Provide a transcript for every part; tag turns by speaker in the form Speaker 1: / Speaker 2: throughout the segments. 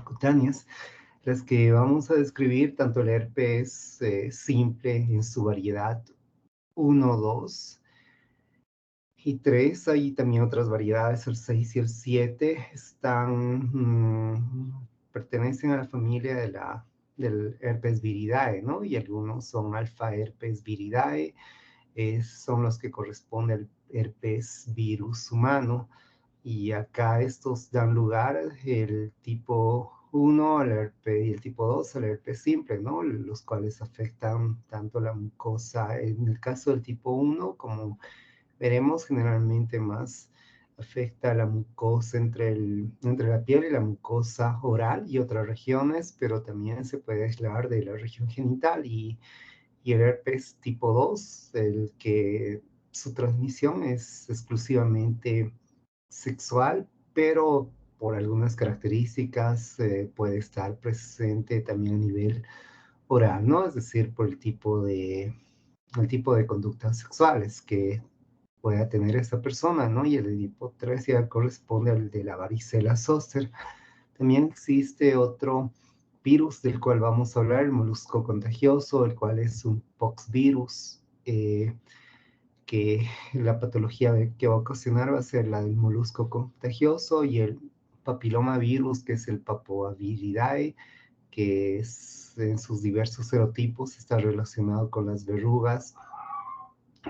Speaker 1: cutáneas, las que vamos a describir tanto el herpes simple en su variedad uno, 2 y 3. Hay también otras variedades, el 6 y el 7 pertenecen a la familia del herpes viridae, ¿no? Y algunos son alfa herpes viridae, son los que corresponden al herpes virus humano. Y acá estos dan lugar el tipo uno al herpes y el tipo 2 al herpes simple, ¿no? Los cuales afectan tanto la mucosa, en el caso del tipo uno, como veremos, generalmente más afecta la mucosa entre la piel y la mucosa oral y otras regiones, pero también se puede aislar de la región genital y el herpes tipo 2, el que su transmisión es exclusivamente sexual, pero por algunas características puede estar presente también a nivel oral, ¿no? Es decir, por el tipo de conductas sexuales que pueda tener esta persona, ¿no? Y el tipo 3 ya corresponde al de la varicela zoster. También existe otro virus del cual vamos a hablar, el molusco contagioso, el cual es un poxvirus, que la patología que va a ocasionar va a ser la del molusco contagioso y el papilomavirus, que es el papoviridae, que es, en sus diversos serotipos está relacionado con las verrugas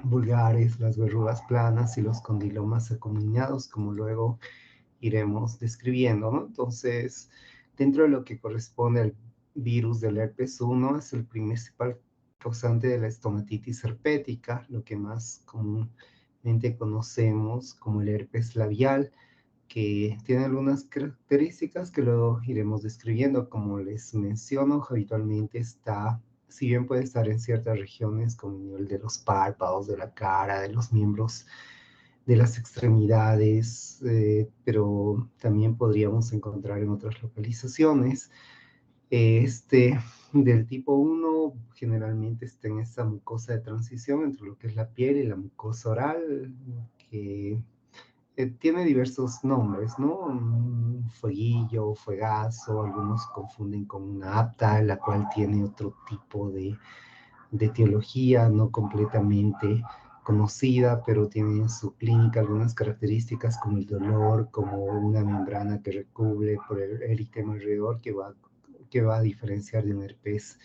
Speaker 1: vulgares, las verrugas planas y los condilomas acuminados, como luego iremos describiendo, ¿no? Entonces, dentro de lo que corresponde al virus del herpes 1, es el principal causante de la estomatitis herpética, lo que más comúnmente conocemos como el herpes labial, que tiene algunas características que luego iremos describiendo. Como les menciono, habitualmente está, si bien puede estar en ciertas regiones, como el nivel de los párpados, de la cara, de los miembros, de las extremidades, pero también podríamos encontrar en otras localizaciones. Este del tipo uno generalmente está en esta mucosa de transición entre lo que es la piel y la mucosa oral, que tiene diversos nombres, ¿no? Un fueguillo, fuegazo, algunos confunden con una apta, la cual tiene otro tipo de etiología no completamente conocida, pero tiene en su clínica algunas características como el dolor, como una membrana que recubre por el eritema alrededor que va a diferenciar de un herpes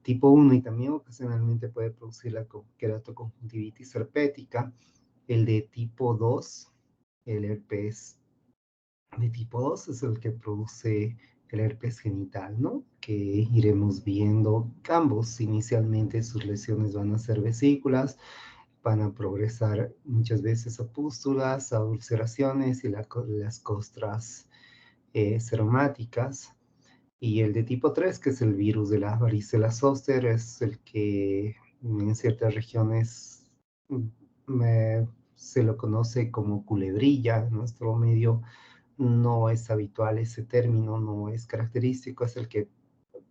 Speaker 1: tipo uno, y también ocasionalmente puede producir la queratoconjuntivitis herpética. El de tipo 2, el herpes de tipo 2 es el que produce el herpes genital, ¿no? Que iremos viendo. Ambos inicialmente sus lesiones van a ser vesículas, van a progresar muchas veces a pústulas, a ulceraciones y las costras seromáticas. Y el de tipo 3, que es el virus de la varicela zoster, es el que en ciertas regiones se lo conoce como culebrilla. En nuestro medio no es habitual ese término, no es característico, es el que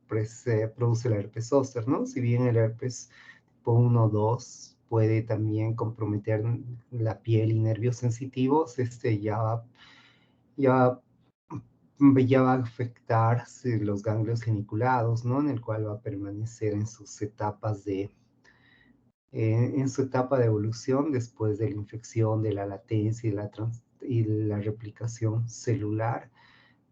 Speaker 1: produce el herpes zóster, ¿no? Si bien el herpes tipo 1 o 2 puede también comprometer la piel y nervios sensitivos, ya, ya va a afectar los ganglios geniculados, ¿no? En el cual va a permanecer en su etapa de evolución después de la infección, de la latencia y la replicación celular.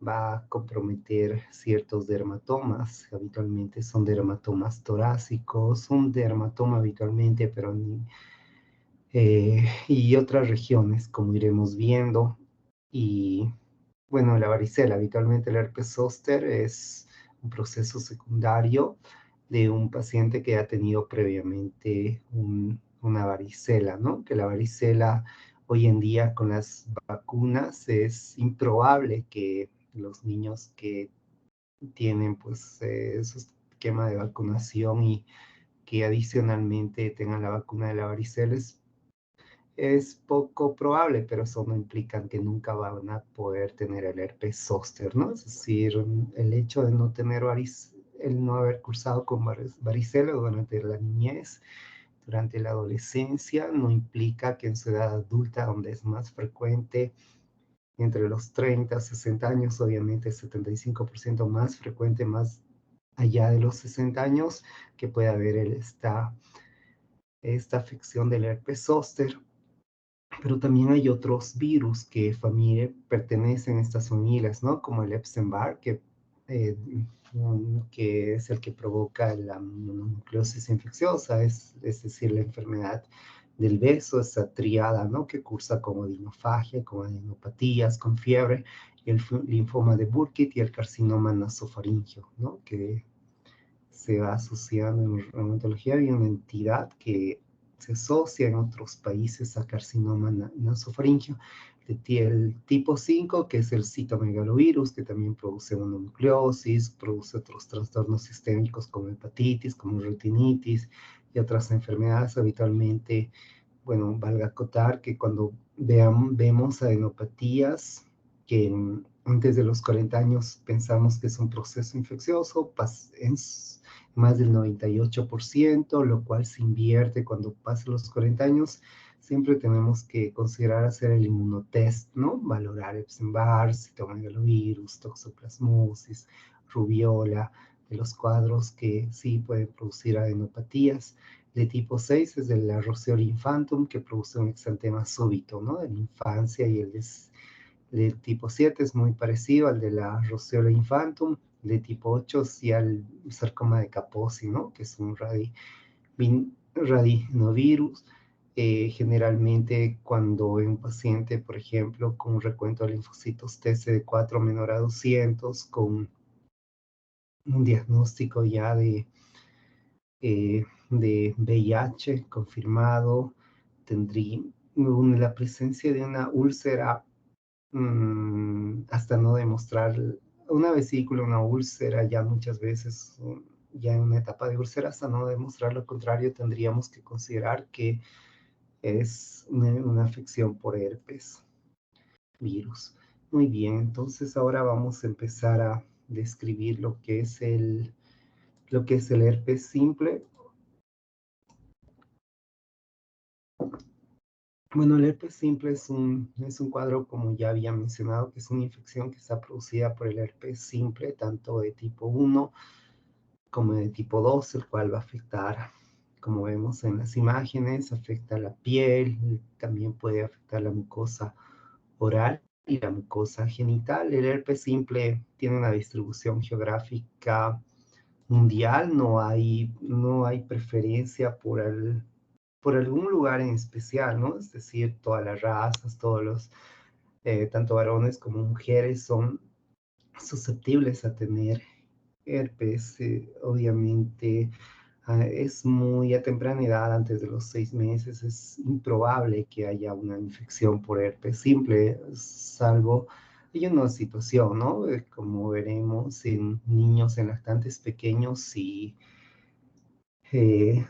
Speaker 1: Va a comprometer ciertos dermatomas, habitualmente son dermatomas torácicos, un dermatoma habitualmente, y otras regiones, como iremos viendo. Y bueno, la varicela, habitualmente el herpes zóster es un proceso secundario de un paciente que ha tenido previamente una varicela, ¿no? Que la varicela hoy en día con las vacunas es improbable que los niños que tienen pues su esquema de vacunación y que adicionalmente tengan la vacuna de la varicela es poco probable, pero eso no implica que nunca van a poder tener el herpes zóster, ¿no? Es decir, el hecho de no tener el no haber cursado con varicela durante la niñez, durante la adolescencia, no implica que en su edad adulta, donde es más frecuente, entre los 30 a 60 años, obviamente 75% más frecuente, más allá de los 60 años, que puede haber esta afección del herpes zóster. Pero también hay otros virus que pertenecen a estas familias, ¿no? Como el Epstein-Barr, eh, que es el que provoca la mononucleosis infecciosa, es decir, la enfermedad del beso, esa triada, ¿no? Que cursa con adenofagia, con adenopatías, con fiebre, y el linfoma de Burkitt y el carcinoma nasofaringeo, ¿no? Que se va asociando en reumatología. Hay una entidad que se asocia en otros países a carcinoma nasofaringeo. El tipo 5, que es el citomegalovirus, que también produce mononucleosis, produce otros trastornos sistémicos como hepatitis, como retinitis y otras enfermedades. Habitualmente, bueno, valga acotar que cuando vemos adenopatías que antes de los 40 años pensamos que es un proceso infeccioso, es más del 98%, lo cual se invierte cuando pasan los 40 años. Siempre tenemos que considerar hacer el inmunotest, ¿no? Valorar Epstein-Barr, citomegalovirus, toxoplasmosis, rubiola, de los cuadros que sí pueden producir adenopatías. De tipo 6 es de la Roseola infantum, que produce un exantema súbito, ¿no? De la infancia, y del tipo 7 es muy parecido al de la Roseola infantum. De tipo 8 sí al sarcoma de Kaposi, ¿no? Que es un radinovirus. Generalmente cuando en un paciente, por ejemplo, con un recuento de linfocitos TCD4 menor a 200, con un diagnóstico ya de VIH confirmado, tendría la presencia de una úlcera, hasta no demostrar una vesícula, una úlcera, ya muchas veces, ya en una etapa de úlcera, hasta no demostrar lo contrario, tendríamos que considerar que es una afección por herpes virus. Muy bien, entonces ahora vamos a empezar a describir lo que es el herpes simple. Bueno, el herpes simple es un cuadro, como ya había mencionado, que es una infección que está producida por el herpes simple, tanto de tipo 1 como de tipo 2, el cual va a afectar, como vemos en las imágenes, afecta la piel, también puede afectar la mucosa oral y la mucosa genital. El herpes simple tiene una distribución geográfica mundial, no hay preferencia por algún lugar en especial, ¿no? Es decir, todas las razas, tanto varones como mujeres son susceptibles a tener herpes. Obviamente, es muy a temprana edad, antes de los 6 meses, es improbable que haya una infección por herpes simple, salvo hay una situación, ¿no? Como veremos en niños, en lactantes pequeños, eh,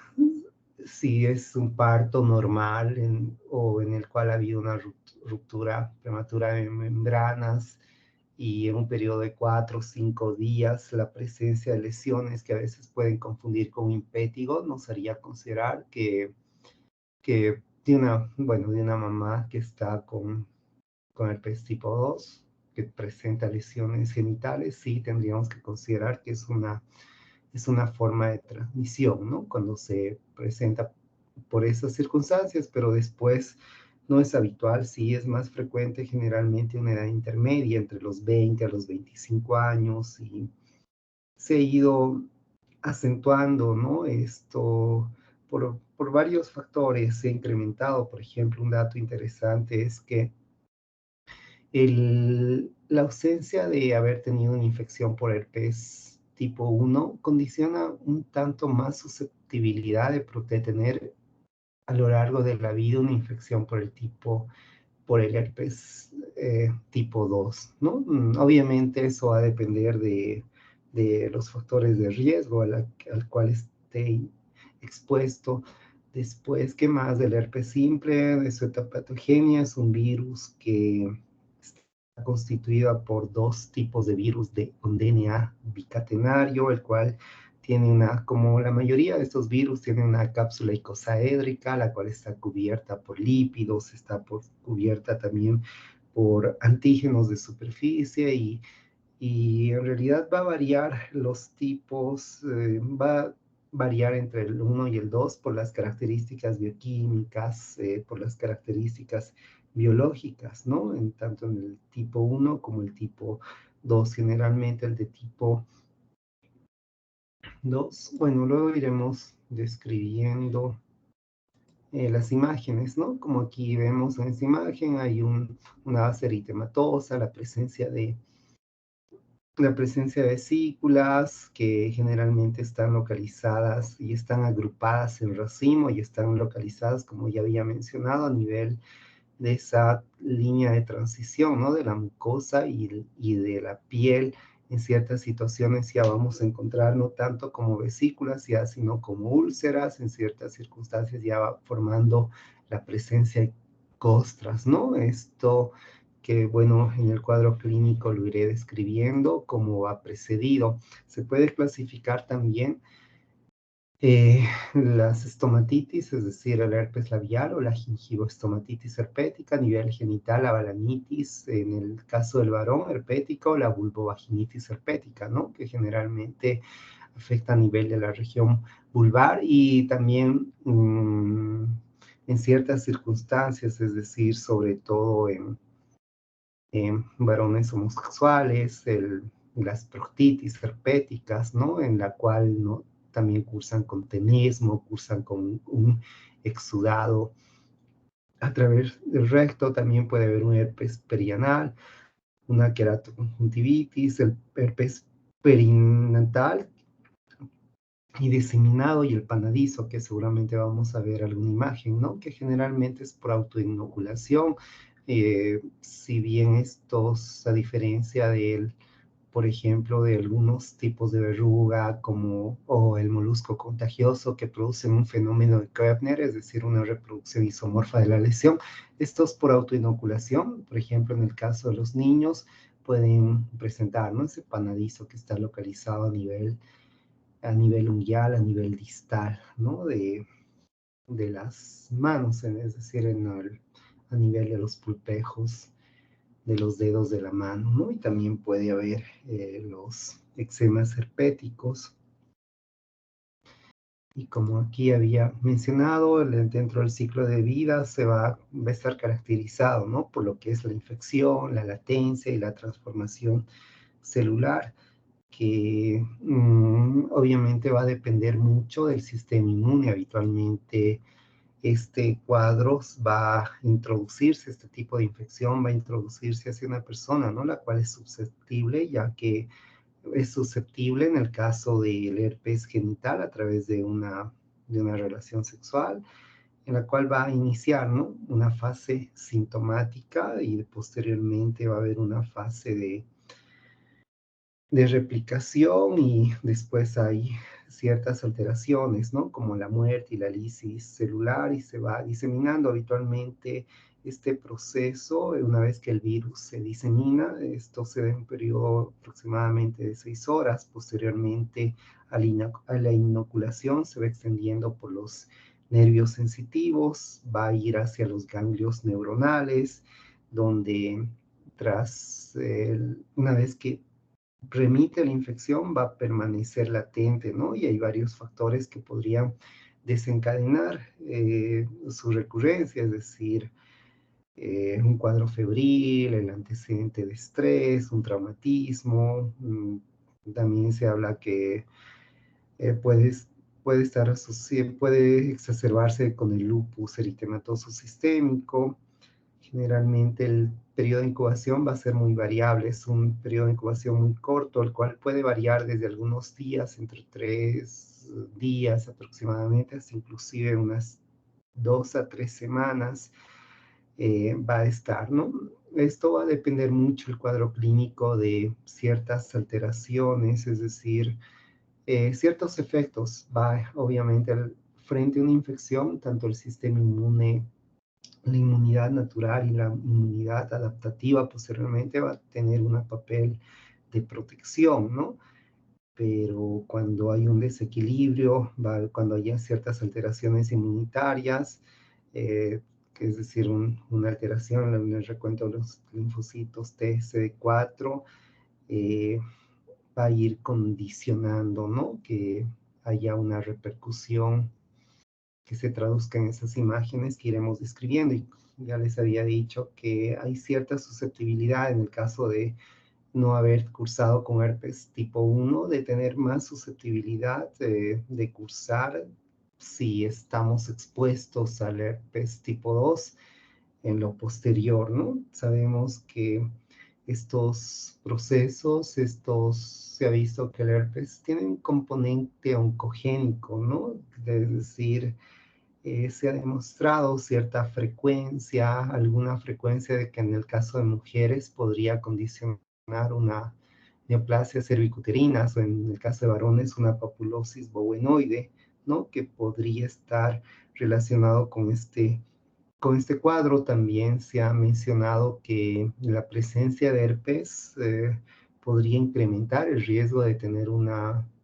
Speaker 1: si es un parto normal o en el cual ha habido una ruptura prematura de membranas, y en un periodo de 4 o 5 días la presencia de lesiones que a veces pueden confundir con impétigo, nos haría considerar que de una mamá que está con herpes tipo 2, que presenta lesiones genitales, sí tendríamos que considerar que es una forma de transmisión, ¿no? Cuando se presenta por esas circunstancias, pero después no es habitual, sí es más frecuente generalmente una edad intermedia, entre los 20 a los 25 años, y se ha ido acentuando, ¿no? Esto por varios factores se ha incrementado. Por ejemplo, un dato interesante es que la ausencia de haber tenido una infección por herpes tipo 1 condiciona un tanto más susceptibilidad de tener a lo largo de la vida una infección por el herpes tipo 2, ¿no? Obviamente eso va a depender de los factores de riesgo al cual esté expuesto. Después, ¿qué más del herpes simple? De su etapatogenia, es un virus que está constituido por dos tipos de virus con DNA bicatenario, el cual tiene como la mayoría de estos virus, tiene una cápsula icosaédrica, la cual está cubierta por lípidos, está cubierta también por antígenos de superficie y en realidad va a variar los tipos, va a variar entre el uno y el 2 por las características bioquímicas, por las características biológicas, ¿no? Tanto en el tipo uno como el tipo 2. Generalmente el de tipo 2, bueno, luego iremos describiendo las imágenes, ¿no? Como aquí vemos en esta imagen, hay una base eritematosa, la presencia de vesículas que generalmente están localizadas y están agrupadas en racimo y están localizadas, como ya había mencionado, a nivel de esa línea de transición, ¿no? De la mucosa y de la piel. En ciertas situaciones ya vamos a encontrar no tanto como vesículas ya, sino como úlceras. En ciertas circunstancias ya va formando la presencia de costras, ¿no? Esto que, bueno, en el cuadro clínico lo iré describiendo como va precedido. Se puede clasificar también las estomatitis, es decir, el herpes labial o la gingivoestomatitis herpética a nivel genital, la balanitis, en el caso del varón herpética o la vulvovaginitis herpética, ¿no? Que generalmente afecta a nivel de la región vulvar y también en ciertas circunstancias, es decir, sobre todo en varones homosexuales, las proctitis herpéticas, ¿no? En la cual, ¿no? También cursan con tenesmo, cursan con un exudado a través del recto, también puede haber un herpes perianal, una queratoconjuntivitis, el herpes perinatal y diseminado y el panadizo, que seguramente vamos a ver alguna imagen, ¿no? Que generalmente es por autoinoculación, si bien estos, a diferencia del, por ejemplo, de algunos tipos de verruga como o el molusco contagioso que producen un fenómeno de Koebner, es decir, una reproducción isomorfa de la lesión. Estos por autoinoculación, por ejemplo, en el caso de los niños, pueden presentar, ¿no? Ese panadizo que está localizado a nivel unguial, a nivel distal, ¿no? De las manos, es decir, a nivel de los pulpejos de los dedos de la mano, ¿no? Y también puede haber los eczemas herpéticos. Y como aquí había mencionado, dentro del ciclo de vida va a estar caracterizado, ¿no? Por lo que es la infección, la latencia y la transformación celular, que obviamente va a depender mucho del sistema inmune. Habitualmente este cuadro va a introducirse, este tipo de infección va a introducirse hacia una persona, ¿no? La cual es susceptible, ya que es susceptible en el caso del herpes genital a través de una relación sexual, en la cual va a iniciar, ¿no? Una fase sintomática y posteriormente va a haber una fase de replicación y después hay ciertas alteraciones, ¿no? Como la muerte y la lisis celular y se va diseminando habitualmente este proceso. Una vez que el virus se disemina, esto se da en un periodo aproximadamente de 6 horas. Posteriormente a la inoculación se va extendiendo por los nervios sensitivos, va a ir hacia los ganglios neuronales, donde una vez que remite a la infección, va a permanecer latente, ¿no? Y hay varios factores que podrían desencadenar su recurrencia, es decir, un cuadro febril, el antecedente de estrés, un traumatismo. También se habla que eh, puede, puede estar puede exacerbarse con el lupus eritematoso sistémico. Generalmente el periodo de incubación va a ser muy variable, es un periodo de incubación muy corto, el cual puede variar desde algunos días, entre 3 días aproximadamente, hasta inclusive unas 2 a 3 semanas va a estar, ¿no? Esto va a depender mucho el cuadro clínico de ciertas alteraciones, es decir, ciertos efectos. Va obviamente frente a una infección, tanto el sistema inmune, la inmunidad natural y la inmunidad adaptativa posteriormente va a tener un papel de protección, ¿no? Pero cuando hay un desequilibrio, cuando haya ciertas alteraciones inmunitarias, eh, que es decir, una alteración en el recuento de los linfocitos TCD4, va a ir condicionando, ¿no? Que haya una repercusión que se traduzca en esas imágenes que iremos describiendo. Y ya les había dicho que hay cierta susceptibilidad en el caso de no haber cursado con herpes tipo 1, de tener más susceptibilidad de cursar si estamos expuestos al herpes tipo 2 en lo posterior, ¿no? Sabemos que estos procesos, se ha visto que el herpes tiene un componente oncogénico, ¿no? Es decir, se ha demostrado cierta frecuencia, alguna frecuencia de que en el caso de mujeres podría condicionar una neoplasia cervicuterina, o en el caso de varones una papulosis bovenoide, ¿no? Que podría estar relacionado con este cuadro. También se ha mencionado que la presencia de herpes podría incrementar el riesgo de tener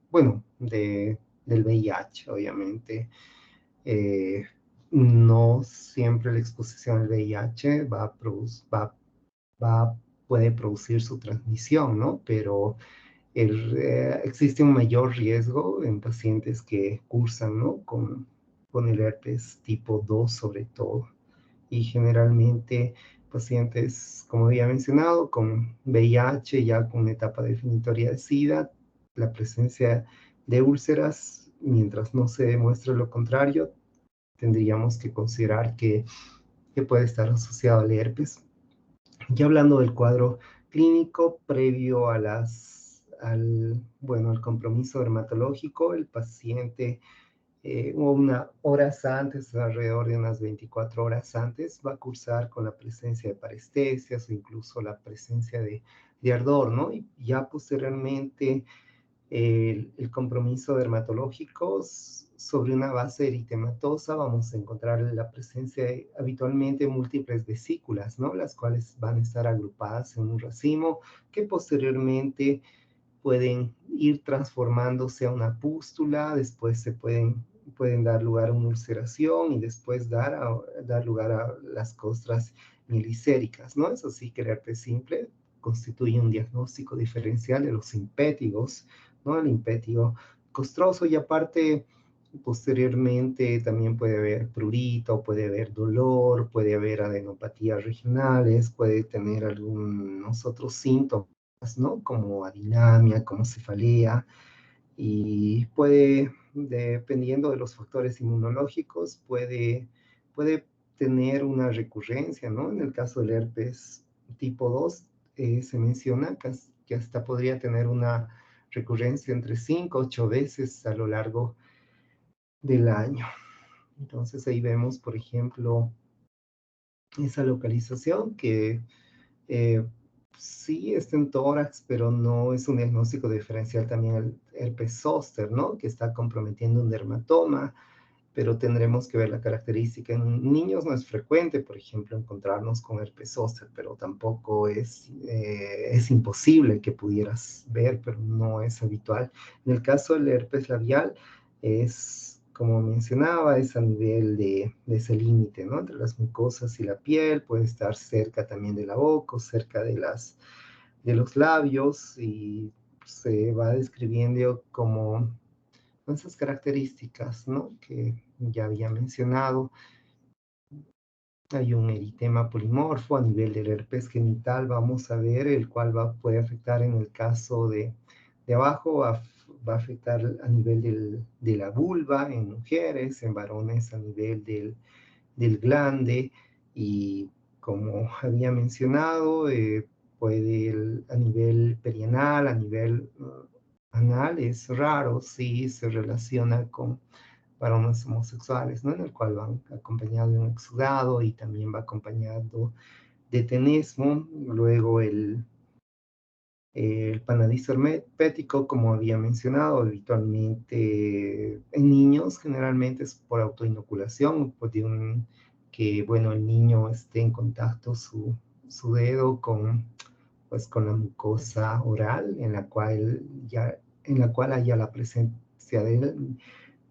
Speaker 1: bueno, del VIH, obviamente. Eh, no siempre la exposición al VIH puede producir su transmisión, ¿no? Pero existe un mayor riesgo en pacientes que cursan, ¿no? Con el herpes tipo 2 sobre todo. Y generalmente pacientes, como había mencionado, con VIH, ya con etapa definitoria de SIDA, la presencia de úlceras, mientras no se demuestre lo contrario, tendríamos que considerar que puede estar asociado al herpes. Ya hablando del cuadro clínico previo bueno, al compromiso dermatológico, el paciente horas antes, alrededor de unas 24 horas antes, va a cursar con la presencia de parestesias o incluso la presencia de ardor, ¿no? Y ya posteriormente el compromiso dermatológico sobre una base eritematosa vamos a encontrar la presencia de habitualmente múltiples vesículas, ¿no? Las cuales van a estar agrupadas en un racimo que posteriormente pueden ir transformándose a una pústula, después pueden dar lugar a una ulceración y después dar lugar a las costras mielicéricas, ¿no? Es así que el herpes simple constituye un diagnóstico diferencial de los impétigos, ¿no? El impétigo costroso, y aparte, posteriormente también puede haber prurito, puede haber dolor, puede haber adenopatías regionales, puede tener algunos otros síntomas, ¿no? Como adinamia, como cefalea, y dependiendo de los factores inmunológicos, puede tener una recurrencia, ¿no? En el caso del herpes tipo 2, se menciona que hasta podría tener una recurrencia entre 5 a 8 veces a lo largo del año. Entonces ahí vemos, por ejemplo, esa localización que eh, sí está en tórax, pero no es un diagnóstico diferencial también al herpes zóster, ¿no? Que está comprometiendo un dermatoma, pero tendremos que ver la característica. En niños no es frecuente, por ejemplo, encontrarnos con herpes zóster, pero tampoco es imposible que pudieras ver, pero no es habitual. En el caso del herpes labial, como mencionaba, es a nivel de ese límite, ¿no? Entre las mucosas y la piel, puede estar cerca también de la boca o cerca de los labios, y se va describiendo como con esas características, ¿no? Que ya había mencionado. Hay un eritema polimorfo a nivel del herpes genital, vamos a ver, el cual puede afectar en el caso de abajo, va a afectar a nivel de la vulva en mujeres, en varones a nivel del glande, y como había mencionado, puede a nivel perianal, a nivel anal, es raro, sí se relaciona con varones homosexuales, ¿no? En el cual van acompañado de un exudado y también va acompañado de tenesmo. Luego el panadizo herpético, como había mencionado, habitualmente en niños generalmente es por autoinoculación, que, bueno, el niño esté en contacto su dedo pues, con la mucosa oral, en la cual haya la presencia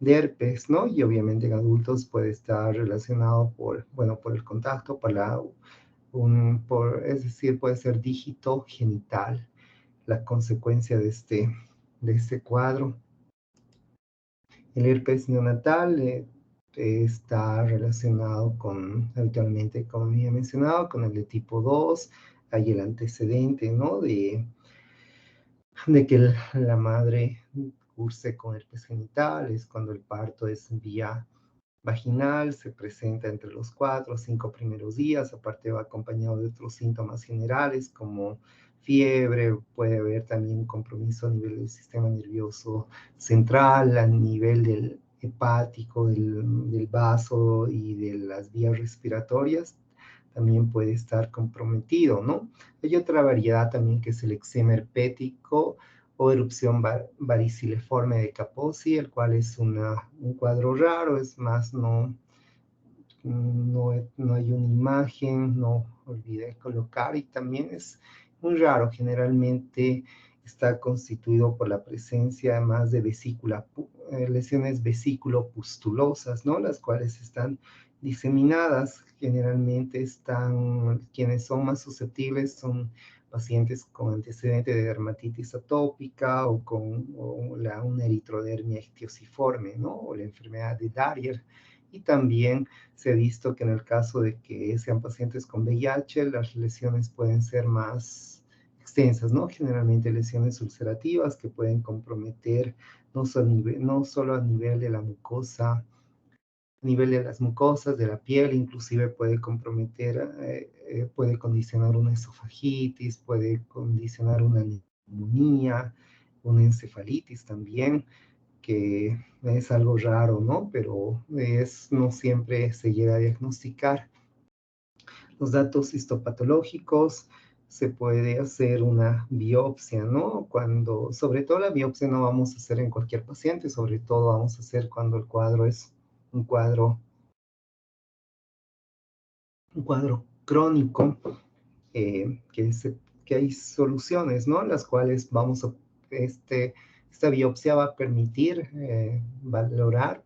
Speaker 1: de herpes, ¿no? Y obviamente en adultos puede estar relacionado por el contacto, es decir, puede ser dígito genital, la consecuencia de este cuadro. El herpes neonatal está relacionado habitualmente, como había mencionado, con el de tipo 2. Hay el antecedente, ¿no? De que la madre curse con herpes genital, es cuando el parto es vía vaginal, se presenta entre los 4 o 5 primeros días, aparte va acompañado de otros síntomas generales como fiebre, puede haber también un compromiso a nivel del sistema nervioso central, a nivel del hepático, del vaso y de las vías respiratorias, también puede estar comprometido, ¿no? Hay otra variedad también que es el eczema herpético o erupción variciliforme de Kaposi, el cual es un cuadro raro, es más, no hay una imagen, no olvidé colocar, y también es muy raro, generalmente está constituido por la presencia más de lesiones vesículo-pustulosas, ¿no? Las cuales están diseminadas, generalmente quienes son más susceptibles son pacientes con antecedente de dermatitis atópica o con una eritrodermia ictiosiforme, ¿no? O la enfermedad de Darrier. Y también se ha visto que en el caso de que sean pacientes con VIH, las lesiones pueden ser más extensas, ¿no? Generalmente lesiones ulcerativas que pueden comprometer no solo a nivel de la mucosa, a nivel de las mucosas, de la piel, inclusive puede comprometer, puede condicionar una esofagitis, puede condicionar una neumonía, una encefalitis también, que es algo raro, ¿no? Pero no siempre se llega a diagnosticar. Los datos histopatológicos, se puede hacer una biopsia, ¿no? Sobre todo la biopsia no vamos a hacer en cualquier paciente, sobre todo vamos a hacer cuando el cuadro es un cuadro, un cuadro crónico, que hay soluciones, ¿no? Las cuales esta biopsia va a permitir valorar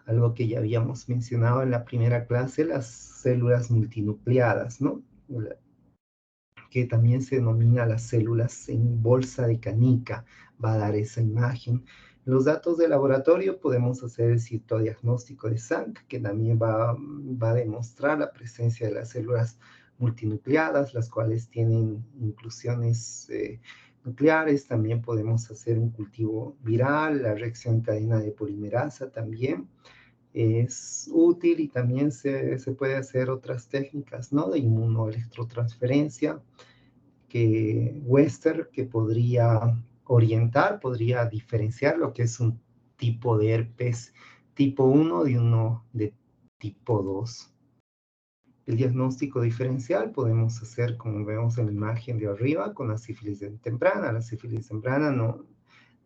Speaker 1: algo que ya habíamos mencionado en la primera clase, las células multinucleadas, ¿no? Que también se denomina las células en bolsa de canica, va a dar esa imagen. Los datos de laboratorio podemos hacer el citodiagnóstico de Zank, que también va a demostrar la presencia de las células multinucleadas, las cuales tienen inclusiones nucleares. También podemos hacer un cultivo viral, la reacción en cadena de polimerasa también es útil, y también se puede hacer otras técnicas, ¿no? De inmunoelectrotransferencia, que Wester, que podría diferenciar lo que es un tipo de herpes tipo 1 de uno de tipo 2. El diagnóstico diferencial podemos hacer, como vemos en la imagen de arriba, con la sífilis temprana. La sífilis temprana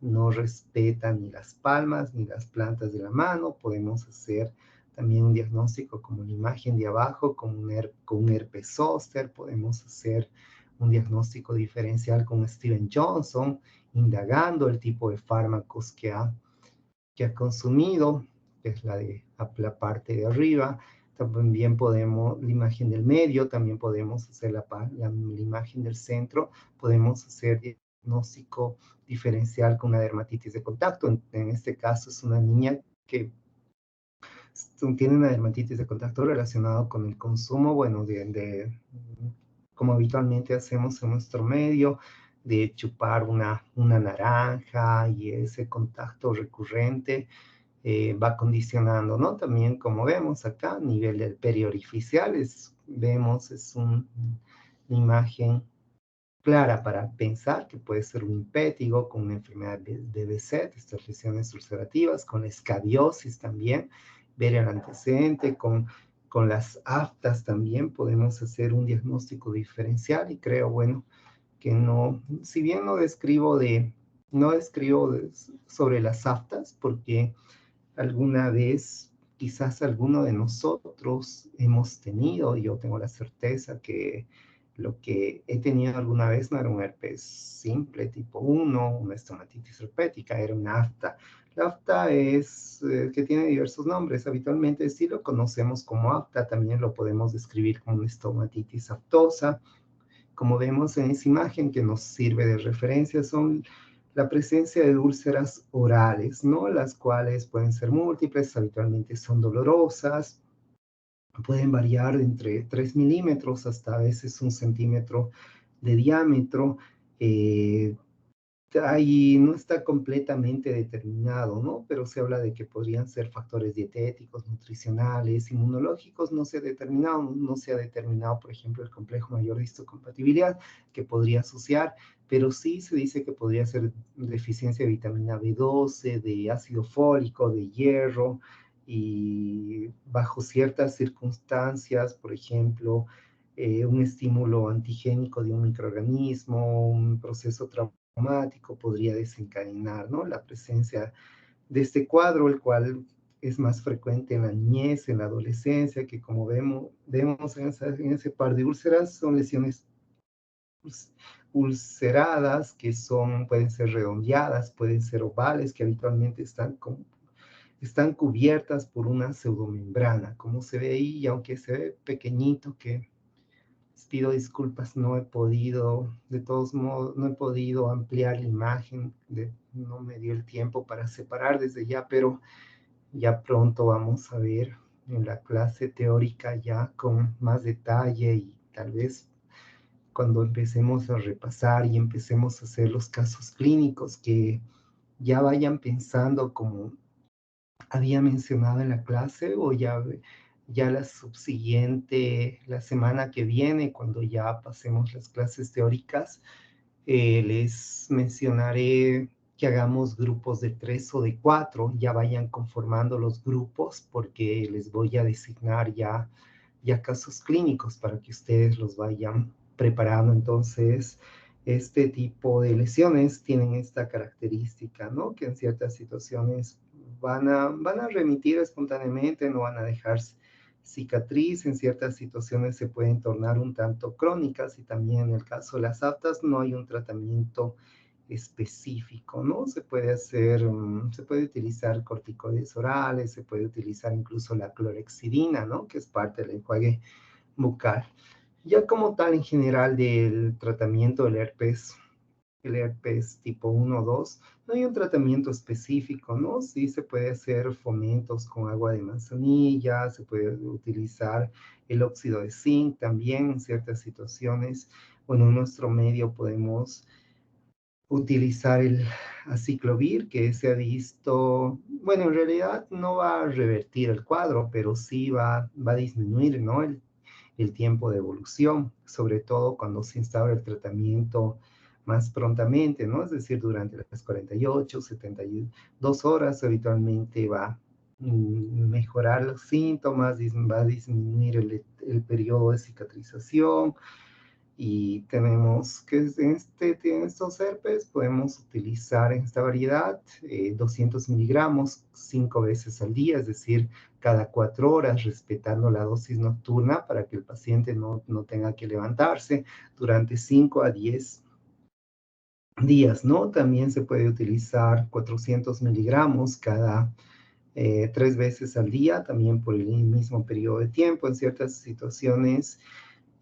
Speaker 1: no respeta ni las palmas ni las plantas de la mano. Podemos hacer también un diagnóstico como la imagen de abajo, con un herpes zóster. Podemos hacer un diagnóstico diferencial con Steven Johnson, indagando el tipo de fármacos que ha consumido, que es la parte de arriba. También la imagen del medio, también podemos hacer la imagen del centro, podemos hacer diagnóstico diferencial con una dermatitis de contacto. En este caso es una niña que tiene una dermatitis de contacto relacionado con el consumo, bueno, como habitualmente hacemos en nuestro medio, de chupar una naranja, y ese contacto recurrente va condicionando, ¿no? También, como vemos acá, a nivel del periorificial, es una imagen clara para pensar que puede ser un impétigo con una enfermedad de Behçet, estas lesiones ulcerativas, con escabiosis también, ver el antecedente, con las aftas también podemos hacer un diagnóstico diferencial. Y creo, bueno, que no, si bien no describo sobre las aftas, porque alguna vez quizás alguno de nosotros hemos tenido, yo tengo la certeza que Lo que he tenido alguna vez no era un herpes simple tipo 1, una estomatitis herpética, era una afta. La afta es que tiene diversos nombres. Habitualmente sí lo conocemos como afta, también lo podemos describir como una estomatitis aftosa. Como vemos en esa imagen que nos sirve de referencia, son la presencia de úlceras orales, ¿no? Las cuales pueden ser múltiples, habitualmente son dolorosas, pueden variar entre 3 milímetros hasta a veces 1 centímetro de diámetro. Eh, Ahí no está completamente determinado, ¿no? Pero se habla de que podrían ser factores dietéticos, nutricionales, inmunológicos, no se ha determinado, por ejemplo, el complejo mayor de histocompatibilidad que podría asociar, pero sí se dice que podría ser deficiencia de vitamina B12, de ácido fólico, de hierro, y bajo ciertas circunstancias, por ejemplo, un estímulo antigénico de un microorganismo, un proceso traumático podría desencadenar, ¿no? La presencia de este cuadro, el cual es más frecuente en la niñez, en la adolescencia, que como vemos en ese par de úlceras, son lesiones ulceradas que pueden ser redondeadas, pueden ser ovales, que habitualmente están cubiertas por una pseudomembrana, como se ve ahí, y aunque se ve pequeñito, que pido disculpas, no he podido, de todos modos, no he podido ampliar la imagen, no me dio el tiempo para separar desde ya, pero ya pronto vamos a ver en la clase teórica ya con más detalle, y tal vez cuando empecemos a repasar y empecemos a hacer los casos clínicos, que ya vayan pensando como había mencionado en la clase, o ya la subsiguiente, la semana que viene, cuando ya pasemos las clases teóricas, les mencionaré que hagamos grupos de 3 o de 4, ya vayan conformando los grupos, porque les voy a designar ya casos clínicos para que ustedes los vayan preparando. Entonces, este tipo de lesiones tienen esta característica, ¿no? Que en ciertas situaciones van a remitir espontáneamente, no van a dejar cicatriz, en ciertas situaciones se pueden tornar un tanto crónicas, y también en el caso de las aftas no hay un tratamiento específico, ¿no? Se puede utilizar corticoides orales, se puede utilizar incluso la clorexidina, ¿no? Que es parte del enjuague bucal. Ya como tal, en general, del tratamiento del herpes, el herpes tipo 1 o 2, no hay un tratamiento específico, ¿no? Sí se puede hacer fomentos con agua de manzanilla, se puede utilizar el óxido de zinc también en ciertas situaciones. Bueno, en nuestro medio podemos utilizar el aciclovir, que se ha visto, bueno, en realidad no va a revertir el cuadro, pero sí va a disminuir, ¿no? El tiempo de evolución, sobre todo cuando se instaura el tratamiento más prontamente, ¿no? Es decir, durante las 48, 72 horas habitualmente va a mejorar los síntomas, va a disminuir el periodo de cicatrización, y tenemos que en estos herpes podemos utilizar en esta variedad 200 miligramos 5 veces al día, es decir, cada 4 horas, respetando la dosis nocturna para que el paciente no tenga que levantarse durante 5 a 10 días, ¿no? También se puede utilizar 400 miligramos cada 3 veces al día, también por el mismo periodo de tiempo. En ciertas situaciones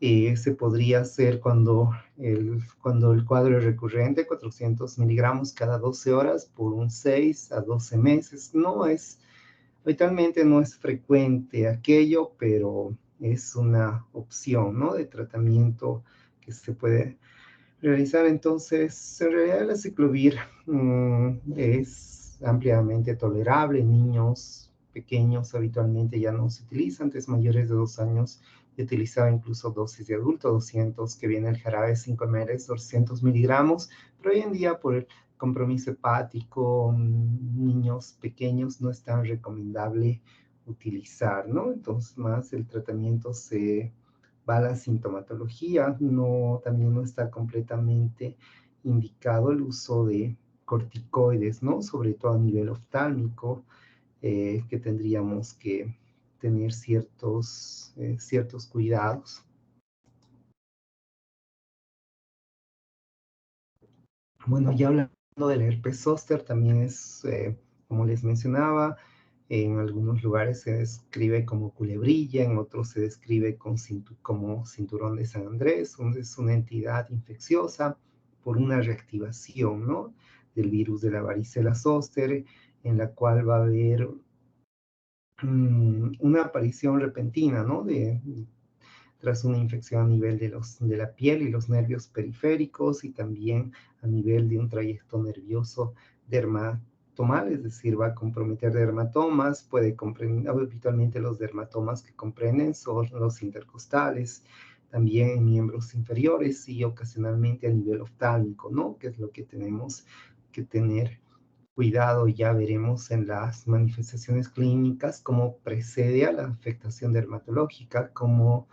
Speaker 1: se podría hacer cuando el cuadro es recurrente, 400 miligramos cada 12 horas por 6 a 12 meses. Habitualmente no es frecuente aquello, pero es una opción, ¿no? De tratamiento que se puede realizar. Entonces, en realidad el aciclovir es ampliamente tolerable. Niños pequeños habitualmente ya no se utiliza. Antes, mayores de 2 años, se utilizaba incluso dosis de adulto, 200, que viene el jarabe 5 ml, 200 miligramos, pero hoy en día por el compromiso hepático, niños pequeños no es tan recomendable utilizar, ¿no? Entonces, más el tratamiento se va a la sintomatología, también no está completamente indicado el uso de corticoides, ¿no? Sobre todo a nivel oftálmico, que tendríamos que tener ciertos cuidados. Bueno, ya hablando del herpes zóster, también es, como les mencionaba, en algunos lugares se describe como culebrilla, en otros se describe como cinturón de San Andrés, donde es una entidad infecciosa por una reactivación, ¿no?, del virus de la varicela zóster, en la cual va a haber una aparición repentina, ¿no?, tras una infección a nivel de la piel y los nervios periféricos, y también a nivel de un trayecto nervioso dermatomal, es decir, va a comprometer dermatomas, puede comprender, habitualmente los dermatomas que comprenden son los intercostales, también en miembros inferiores y ocasionalmente a nivel oftálmico, ¿no?, que es lo que tenemos que tener cuidado. Ya veremos en las manifestaciones clínicas cómo precede a la afectación dermatológica, cómo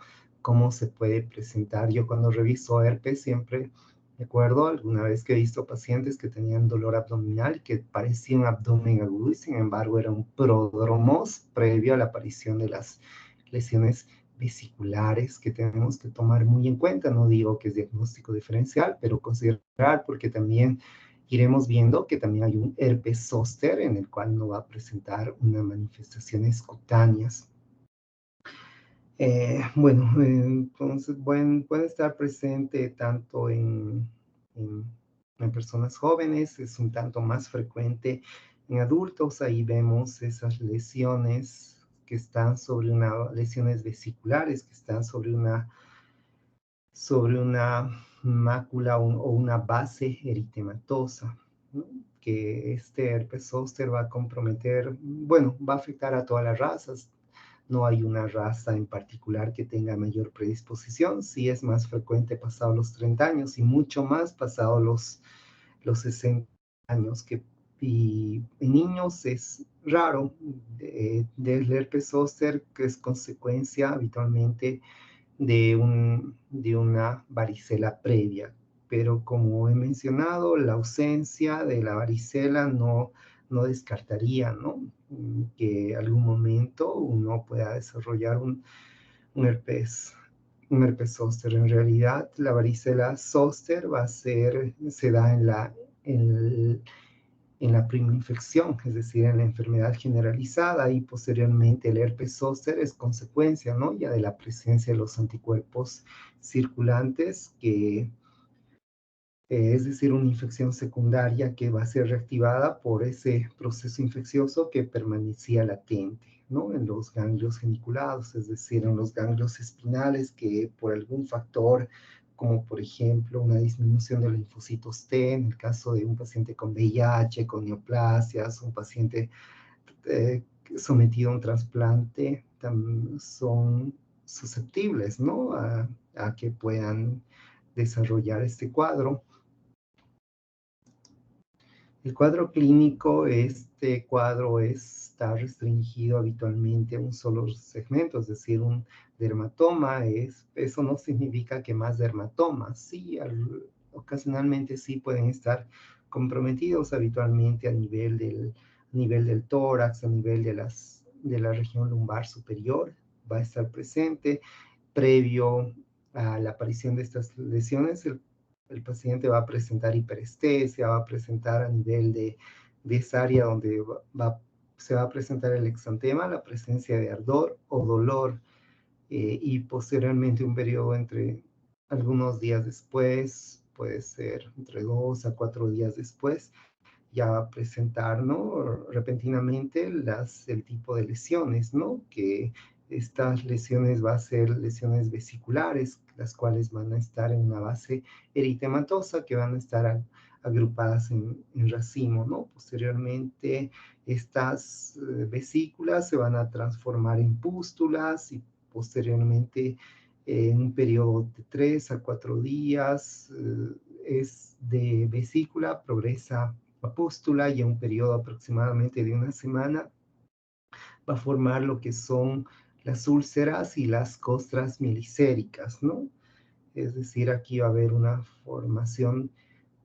Speaker 1: se puede presentar. Yo cuando reviso herpes siempre me acuerdo alguna vez que he visto pacientes que tenían dolor abdominal, que parecía un abdomen agudo y sin embargo era un pródromos previo a la aparición de las lesiones vesiculares, que tenemos que tomar muy en cuenta. No digo que es diagnóstico diferencial, pero considerar, porque también iremos viendo que también hay un herpes zóster en el cual no va a presentar unas manifestaciones cutáneas. Bueno, entonces puede estar presente tanto en, en personas jóvenes, es un tanto más frecuente en adultos. Ahí vemos esas lesiones que están sobre lesiones vesiculares, que están sobre una mácula o una base eritematosa, ¿no?, que este herpes zóster va a comprometer, bueno, va a afectar a todas las razas. No hay una raza en particular que tenga mayor predisposición. Sí es más frecuente pasado los 30 años y mucho más pasado los 60 años, y en niños es raro, del herpes zóster, que es consecuencia habitualmente de una varicela previa. Pero como he mencionado, la ausencia de la varicela no descartaría, ¿no?, que algún momento uno pueda desarrollar un herpes, un herpes zóster. En realidad, la varicela zóster se da en la primoinfección, es decir, en la enfermedad generalizada, y posteriormente el herpes zóster es consecuencia, ¿no?, ya de la presencia de los anticuerpos circulantes, es decir, una infección secundaria que va a ser reactivada por ese proceso infeccioso que permanecía latente, ¿no?, en los ganglios geniculados, es decir, en los ganglios espinales, que por algún factor, como por ejemplo una disminución de linfocitos T, en el caso de un paciente con VIH, con neoplasias, un paciente sometido a un trasplante, son susceptibles, ¿no?, a que puedan desarrollar este cuadro. El cuadro clínico, este cuadro está restringido habitualmente a un solo segmento, es decir, un dermatoma. Eso no significa que más dermatomas, sí, ocasionalmente sí pueden estar comprometidos, habitualmente a nivel del tórax, a nivel de la región lumbar superior, va a estar presente. Previo a la aparición de estas lesiones, el paciente va a presentar hiperestesia, va a presentar a nivel de esa área donde se va a presentar el exantema, la presencia de ardor o dolor, y posteriormente un periodo entre algunos días después, puede ser entre 2 a 4 días después, ya va a presentar, ¿no?, repentinamente el tipo de lesiones, ¿no?, que estas lesiones van a ser lesiones vesiculares, las cuales van a estar en una base eritematosa, que van a estar agrupadas en racimo, ¿no? Posteriormente, estas vesículas se van a transformar en pústulas, y posteriormente, en un periodo de 3 a 4 días, es de vesícula, progresa a pústula, y en un periodo aproximadamente de una semana va a formar lo que son las úlceras y las costras mielicéricas, ¿no? Es decir, aquí va a haber una formación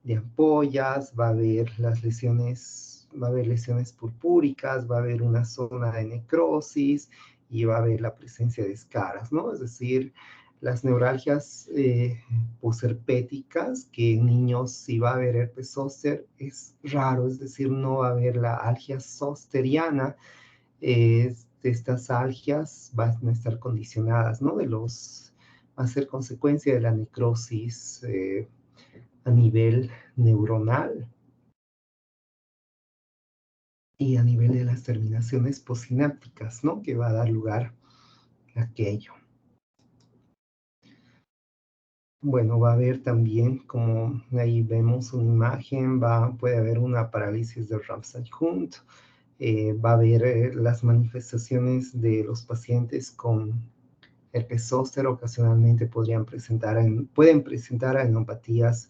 Speaker 1: de ampollas, va a haber lesiones purpúricas, va a haber una zona de necrosis y va a haber la presencia de escaras, ¿no? Es decir, Las neuralgias posherpéticas, que en niños si va a haber herpes zóster, es raro, es decir, no va a haber la algia zosteriana. Estas algias van a estar condicionadas, ¿no? Va a ser consecuencia de la necrosis a nivel neuronal y a nivel de las terminaciones postsinápticas, ¿no? Que va a dar lugar a aquello. Bueno, va a haber también, como ahí vemos una imagen, puede haber una parálisis de Ramsay-Hunt, va a haber las manifestaciones de los pacientes con herpes zóster ocasionalmente pueden presentar adenopatías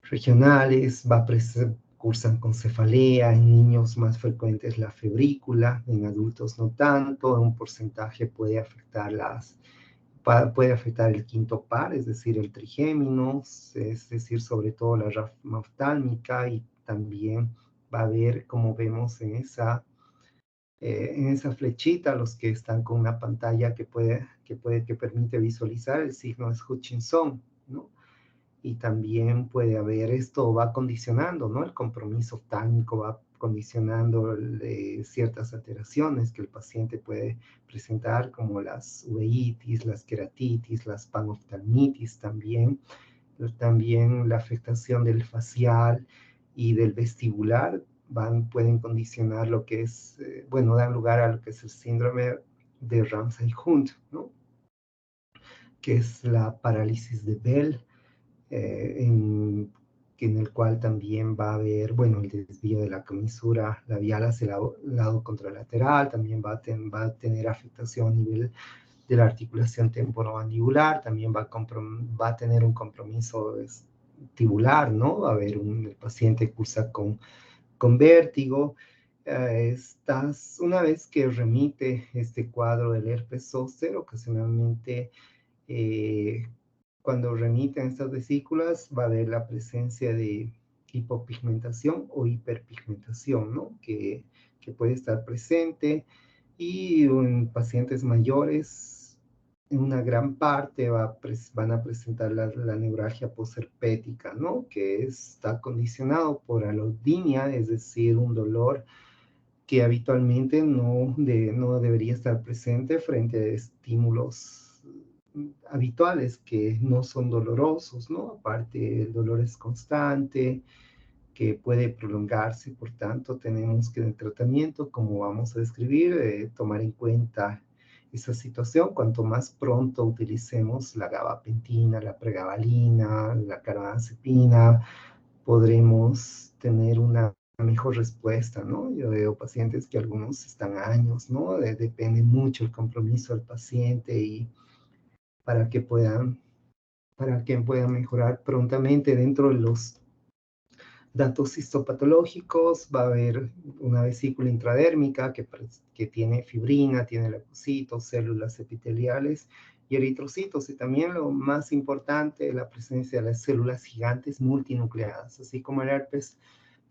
Speaker 1: regionales, cursan con cefalea, en niños más frecuentes la febrícula, en adultos no tanto, un porcentaje puede afectar el quinto par, es decir, el trigémino, es decir, sobre todo la rafia oftálmica, y también va a haber, como vemos en esa flechita, los que están con una pantalla que permite visualizar el signo de Hutchinson, ¿no? Y también puede haber, esto va condicionando, ¿no? El compromiso oftálmico va condicionando ciertas alteraciones que el paciente puede presentar, como las uveitis, las queratitis, las panoftalmitis también. También la afectación del facial y del vestibular pueden condicionar lo que es, bueno, dan lugar a lo que es el síndrome de Ramsay-Hunt, ¿no? Que es la parálisis de Bell, en el cual también va a haber, bueno, el desvío de la comisura labial hacia el lado contralateral, también va a tener afectación a nivel de la articulación temporomandibular, también va a tener un compromiso tibular, ¿no? Va a haber el paciente cursa con vértigo. Una vez que remite este cuadro del herpes zóster, ocasionalmente eh, cuando remiten estas vesículas va a haber la presencia de hipopigmentación o hiperpigmentación, ¿no? Que puede estar presente, y en pacientes mayores, en una gran parte van a presentar la neuralgia posherpética, ¿no? Que está condicionado por alodinia, es decir, un dolor que habitualmente no debería estar presente frente a estímulos habituales que no son dolorosos, ¿no? Aparte, el dolor es constante, que puede prolongarse, por tanto, tenemos que en el tratamiento, como vamos a describir, tomar en cuenta esa situación. Cuanto más pronto utilicemos la gabapentina, la pregabalina, la carbamazepina, podremos tener una mejor respuesta, ¿no? Yo veo pacientes que algunos están años, ¿no? Depende mucho el compromiso del paciente y para que puedan, para que puedan mejorar prontamente. Dentro de los datos histopatológicos va a haber una vesícula intradérmica que tiene fibrina, tiene leucocitos, células epiteliales y eritrocitos, y también lo más importante, la presencia de las células gigantes multinucleadas, así como el herpes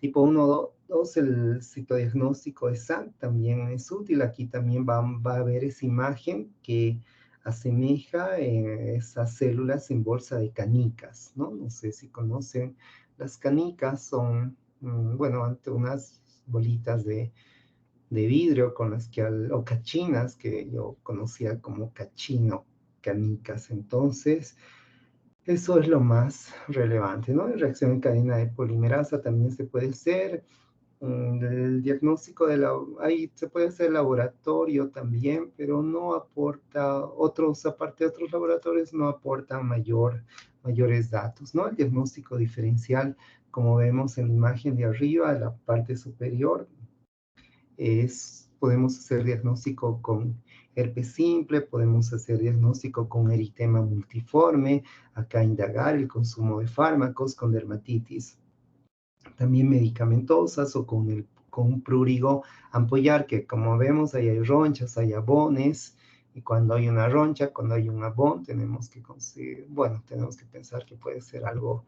Speaker 1: tipo 1 o 2, el citodiagnóstico ESAC también es útil. Aquí también va a haber esa imagen que asemeja esas células en bolsa de canicas, ¿no? No sé si conocen. Las canicas son, bueno, ante unas bolitas de vidrio con las que, o cachinas, que yo conocía como cachino, canicas. Entonces, eso es lo más relevante, ¿no? Reacción en cadena de polimerasa también se puede hacer. El diagnóstico ahí se puede hacer laboratorio también, pero no aporta aparte de otros laboratorios, no aportan mayores datos, ¿no? El diagnóstico diferencial, como vemos en la imagen de arriba, la parte superior, podemos hacer diagnóstico con herpes simple, podemos hacer diagnóstico con eritema multiforme, acá indagar el consumo de fármacos con dermatitis también medicamentosas, o con un prurigo ampollar, que como vemos ahí hay ronchas, hay abones, y cuando hay una roncha, cuando hay un abón, tenemos que pensar que puede ser algo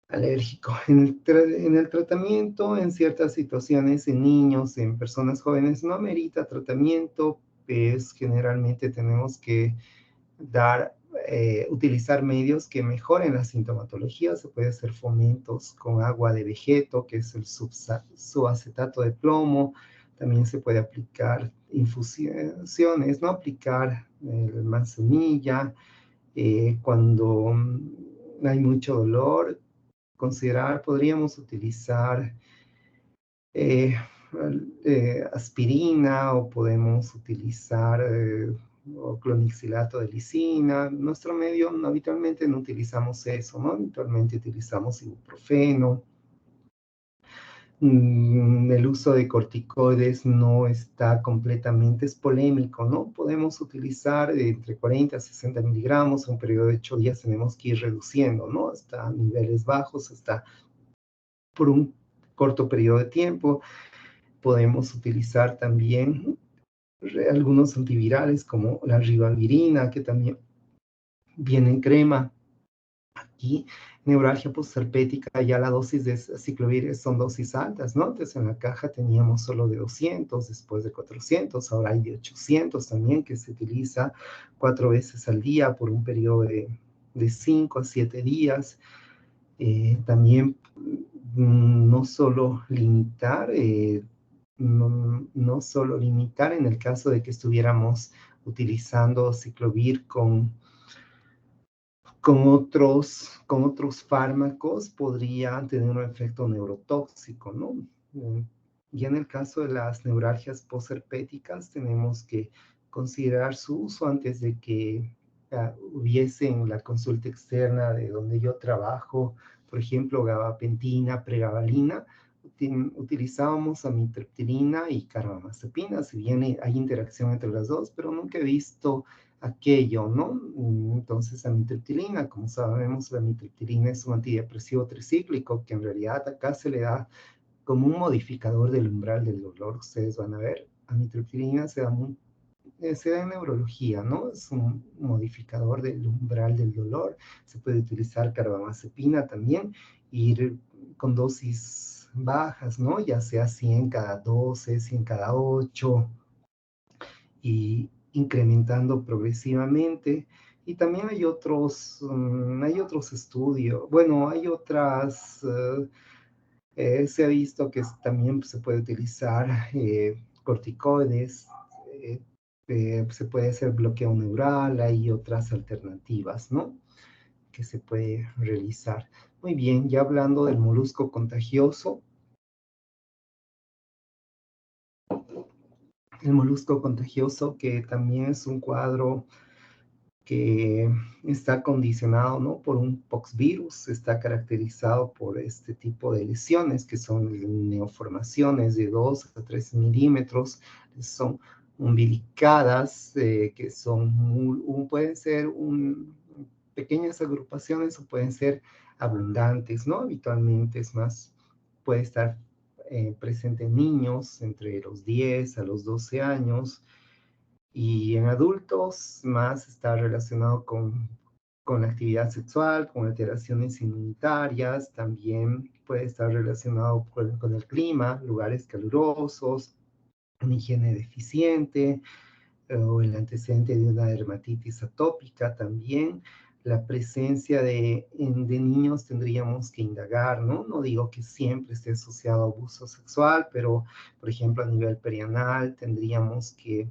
Speaker 1: alérgico. En el tratamiento, en ciertas situaciones, en niños, en personas jóvenes, no amerita tratamiento, generalmente tenemos que utilizar medios que mejoren la sintomatología. Se puede hacer fomentos con agua de vegeto, que es el subacetato de plomo. También se puede aplicar infusiones, ¿no? Aplicar el manzanilla. Cuando hay mucho dolor, podríamos utilizar eh, aspirina, o podemos utilizar o clonixilato de lisina. En nuestro medio habitualmente no utilizamos eso, ¿no? Habitualmente utilizamos ibuprofeno. El uso de corticoides no está completamente, es polémico, ¿no? Podemos utilizar entre 40 a 60 miligramos, en un periodo de 8 días tenemos que ir reduciendo, ¿no? Hasta niveles bajos, hasta por un corto periodo de tiempo. Podemos utilizar también algunos antivirales como la ribavirina, que también viene en crema. Aquí, neuralgia postherpética, ya la dosis de aciclovir son dosis altas, ¿no? Entonces en la caja teníamos solo de 200, después de 400, ahora hay de 800 también, que se utiliza 4 veces al día por un periodo de 5 a 7 días. También no solo limitar, no solo limitar en el caso de que estuviéramos utilizando ciclovir con otros fármacos, podría tener un efecto neurotóxico, ¿no? Y en el caso de las neuralgias postherpéticas, tenemos que considerar su uso antes de que hubiese en la consulta externa de donde yo trabajo, por ejemplo, gabapentina, pregabalina. Utilizábamos amitriptilina y carbamazepina. Si bien hay interacción entre las dos, pero nunca he visto aquello, ¿no? Entonces, amitriptilina, como sabemos, la amitriptilina es un antidepresivo tricíclico que en realidad acá se le da como un modificador del umbral del dolor. Ustedes van a ver, amitriptilina se da en neurología, ¿no? Es un modificador del umbral del dolor. Se puede utilizar carbamazepina también, ir con dosis bajas, ¿no? Ya sea 100 cada 12, 100 cada 8, y incrementando progresivamente. Y también hay otros estudios, bueno, hay otras, se ha visto que también se puede utilizar corticoides, se puede hacer bloqueo neural, hay otras alternativas, ¿no? Que se puede realizar. Muy bien, ya hablando del molusco contagioso, el molusco contagioso, que también es un cuadro que está condicionado, ¿no? Por un poxvirus, está caracterizado por este tipo de lesiones, que son neoformaciones de 2 a 3 milímetros, son umbilicadas, que pueden ser pequeñas agrupaciones o pueden ser abundantes, ¿no? Habitualmente es más, puede estar presente en niños entre los 10 a los 12 años, y en adultos más está relacionado con la actividad sexual, con alteraciones inmunitarias. También puede estar relacionado con el clima, lugares calurosos, una higiene deficiente, o el antecedente de una dermatitis atópica también. La presencia de niños tendríamos que indagar, ¿no? No digo que siempre esté asociado a abuso sexual, pero, por ejemplo, a nivel perianal tendríamos que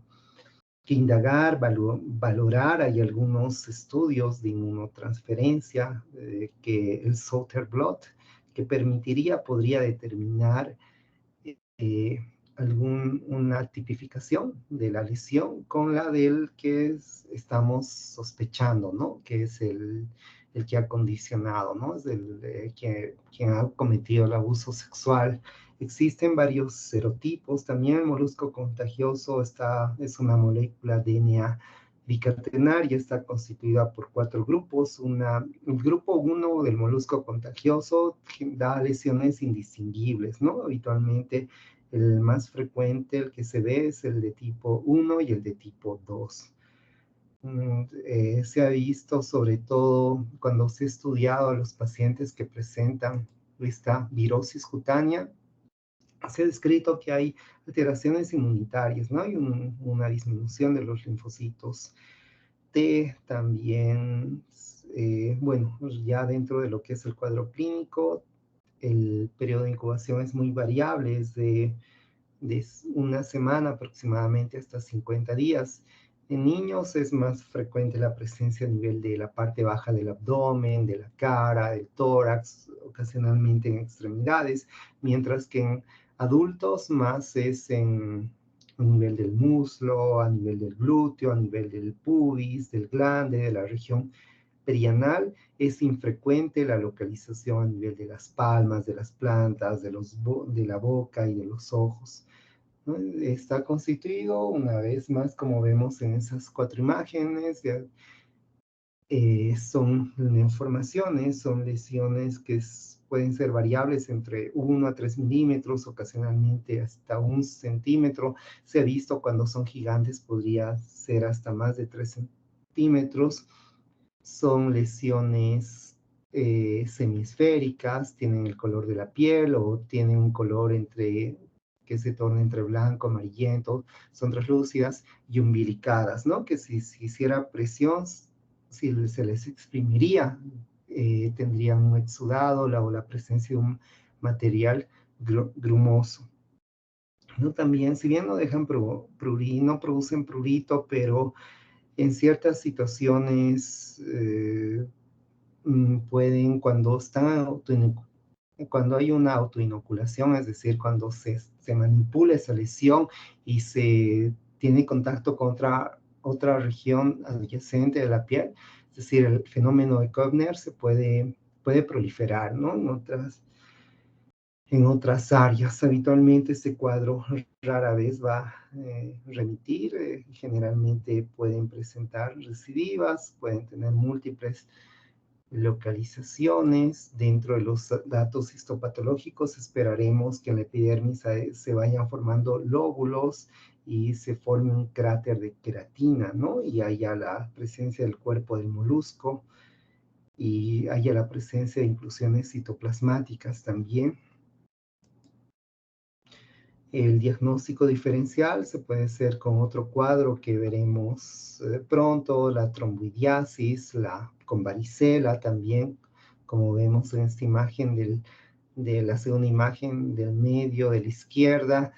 Speaker 1: indagar, valorar. Hay algunos estudios de inmunotransferencia, que el Souter Blot, que podría determinar eh, una tipificación de la lesión con la del que estamos sospechando, ¿no? Que es el que ha condicionado, ¿no? Es quien ha cometido el abuso sexual. Existen varios serotipos. También el molusco contagioso es una molécula DNA bicatenaria, está constituida por 4 grupos. El grupo 1 del molusco contagioso da lesiones indistinguibles, ¿no? Habitualmente el más frecuente, el que se ve, es el de tipo 1 y el de tipo 2. Se ha visto sobre todo cuando se ha estudiado a los pacientes que presentan esta virosis cutánea. Se ha descrito que hay alteraciones inmunitarias, ¿no? Hay una disminución de los linfocitos T también, bueno, ya dentro de lo que es el cuadro clínico, el periodo de incubación es muy variable, es de una semana aproximadamente hasta 50 días. En niños es más frecuente la presencia a nivel de la parte baja del abdomen, de la cara, del tórax, ocasionalmente en extremidades, mientras que en adultos más es a nivel del muslo, a nivel del glúteo, a nivel del pubis, del glande, de la región perianal. Es infrecuente la localización a nivel de las palmas, de las plantas, de la boca y de los ojos, ¿no? Está constituido, una vez más, como vemos en esas cuatro imágenes, son neoformaciones, son lesiones que pueden ser variables entre 1 a 3 milímetros, ocasionalmente hasta 1 centímetro. Se ha visto cuando son gigantes, podría ser hasta más de 3 centímetros. Son lesiones semisféricas, tienen el color de la piel o tienen un color que se torna entre blanco, amarillento, son translúcidas y umbilicadas, ¿no? Que si se hiciera presión, si se les exprimiría, tendrían un exudado o la presencia de un material grumoso, ¿no? También, si bien no dejan no producen prurito, pero en ciertas situaciones pueden, cuando hay una autoinoculación, es decir, cuando se manipula esa lesión y se tiene contacto con otra región adyacente de la piel, es decir, el fenómeno de Koebner puede proliferar, ¿no? En otras áreas. Habitualmente este cuadro rara vez va a remitir, generalmente pueden presentar recidivas, pueden tener múltiples localizaciones. Dentro de los datos histopatológicos esperaremos que en la epidermis se vayan formando lóbulos y se forme un cráter de queratina, ¿no? Y haya la presencia del cuerpo del molusco y haya la presencia de inclusiones citoplasmáticas también. El diagnóstico diferencial se puede hacer con otro cuadro que veremos pronto, la tromboidiasis, con varicela también, como vemos en esta imagen de la segunda imagen del medio de la izquierda,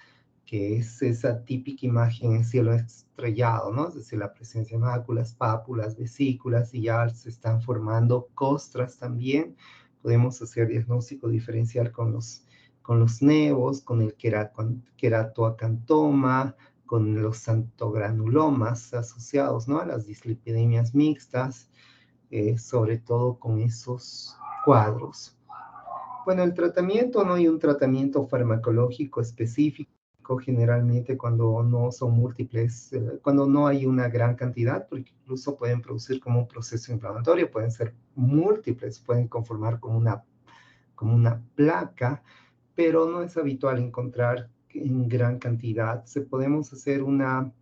Speaker 1: que es esa típica imagen en cielo estrellado, ¿no? Es decir, la presencia de máculas, pápulas, vesículas, y ya se están formando costras también. Podemos hacer diagnóstico diferencial con los nevos, con el queratoacantoma, con los santogranulomas asociados, ¿no? A las dislipidemias mixtas, sobre todo con esos cuadros. Bueno, el tratamiento, no hay un tratamiento farmacológico específico, generalmente cuando no son múltiples, cuando no hay una gran cantidad, porque incluso pueden producir como un proceso inflamatorio, pueden ser múltiples, pueden conformar como una placa, pero no es habitual encontrar en gran cantidad. Podemos hacer una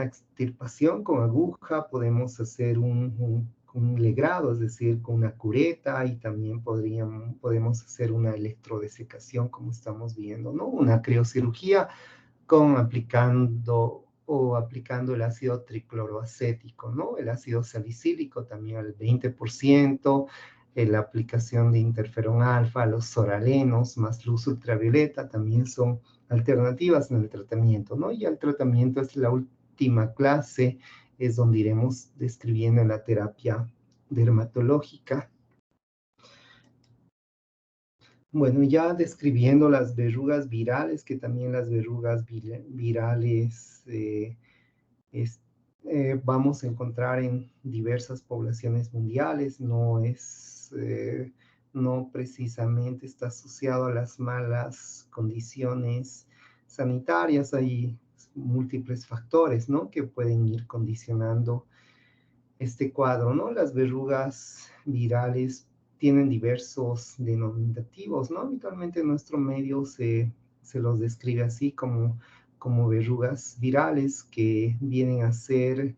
Speaker 1: extirpación con aguja, podemos hacer un legrado, es decir, con una cureta, y también podemos hacer una electrodesecación, como estamos viendo, ¿no? Una criocirugía aplicando el ácido tricloroacético, ¿no? El ácido salicílico también al 20%, la aplicación de interferón alfa, los soralenos, más luz ultravioleta, también son alternativas en el tratamiento, ¿no? Y el tratamiento es la última clase, es donde iremos describiendo la terapia dermatológica. Bueno, ya describiendo las verrugas virales, que también las verrugas virales es- vamos a encontrar en diversas poblaciones mundiales, no precisamente está asociado a las malas condiciones sanitarias. Hay múltiples factores, ¿no? Que pueden ir condicionando este cuadro, ¿no? Las verrugas virales tienen diversos denominativos, ¿no? Habitualmente en nuestro medio se los describe así como verrugas virales, que vienen a ser,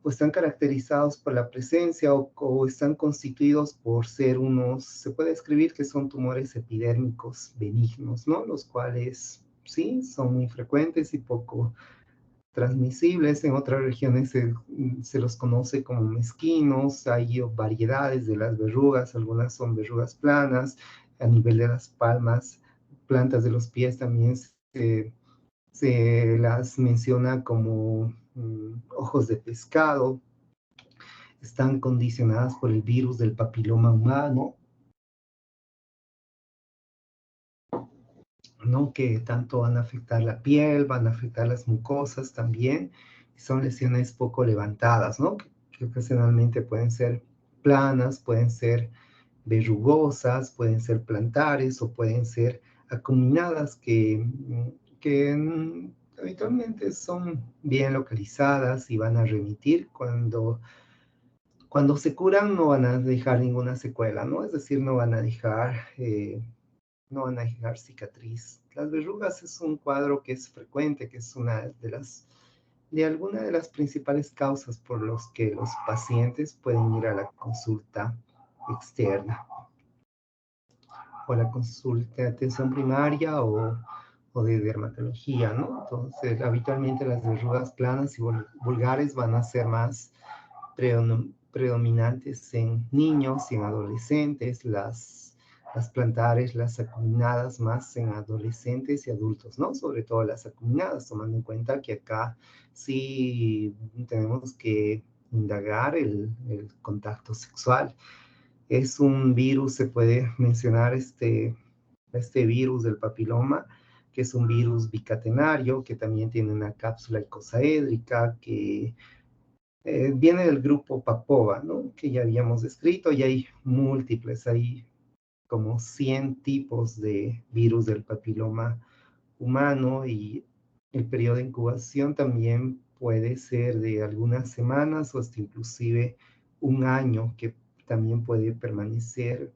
Speaker 1: pues están caracterizados por la presencia o están constituidos por ser se puede describir que son tumores epidérmicos benignos, ¿no? Los cuales sí son muy frecuentes y poco transmisibles. En otras regiones se los conoce como mezquinos. Hay variedades de las verrugas, algunas son verrugas planas, a nivel de las palmas, plantas de los pies también se las menciona como ojos de pescado. Están condicionadas por el virus del papiloma humano, ¿no? Que tanto van a afectar la piel, van a afectar las mucosas también. Son lesiones poco levantadas, ¿no? Que ocasionalmente pueden ser planas, pueden ser verrugosas, pueden ser plantares o pueden ser acuminadas que habitualmente son bien localizadas y van a remitir cuando se curan, no van a dejar ninguna secuela, ¿no? Es decir, no van a dejar cicatriz. Las verrugas es un cuadro que es frecuente, que es alguna de las principales causas por los que los pacientes pueden ir a la consulta externa o la consulta de atención primaria o de dermatología, ¿no? Entonces, habitualmente las verrugas planas y vulgares van a ser más predominantes en niños y en adolescentes, las plantares, las acuminadas más en adolescentes y adultos, ¿no? Sobre todo las acuminadas, tomando en cuenta que acá sí tenemos que indagar el contacto sexual. Es un virus, se puede mencionar este virus del papiloma, que es un virus bicatenario, que también tiene una cápsula icosaédrica, que viene del grupo Papova, ¿no? Que ya habíamos descrito, y hay múltiples, hay como 100 tipos de virus del papiloma humano, y el periodo de incubación también puede ser de algunas semanas o hasta inclusive un año, que también puede permanecer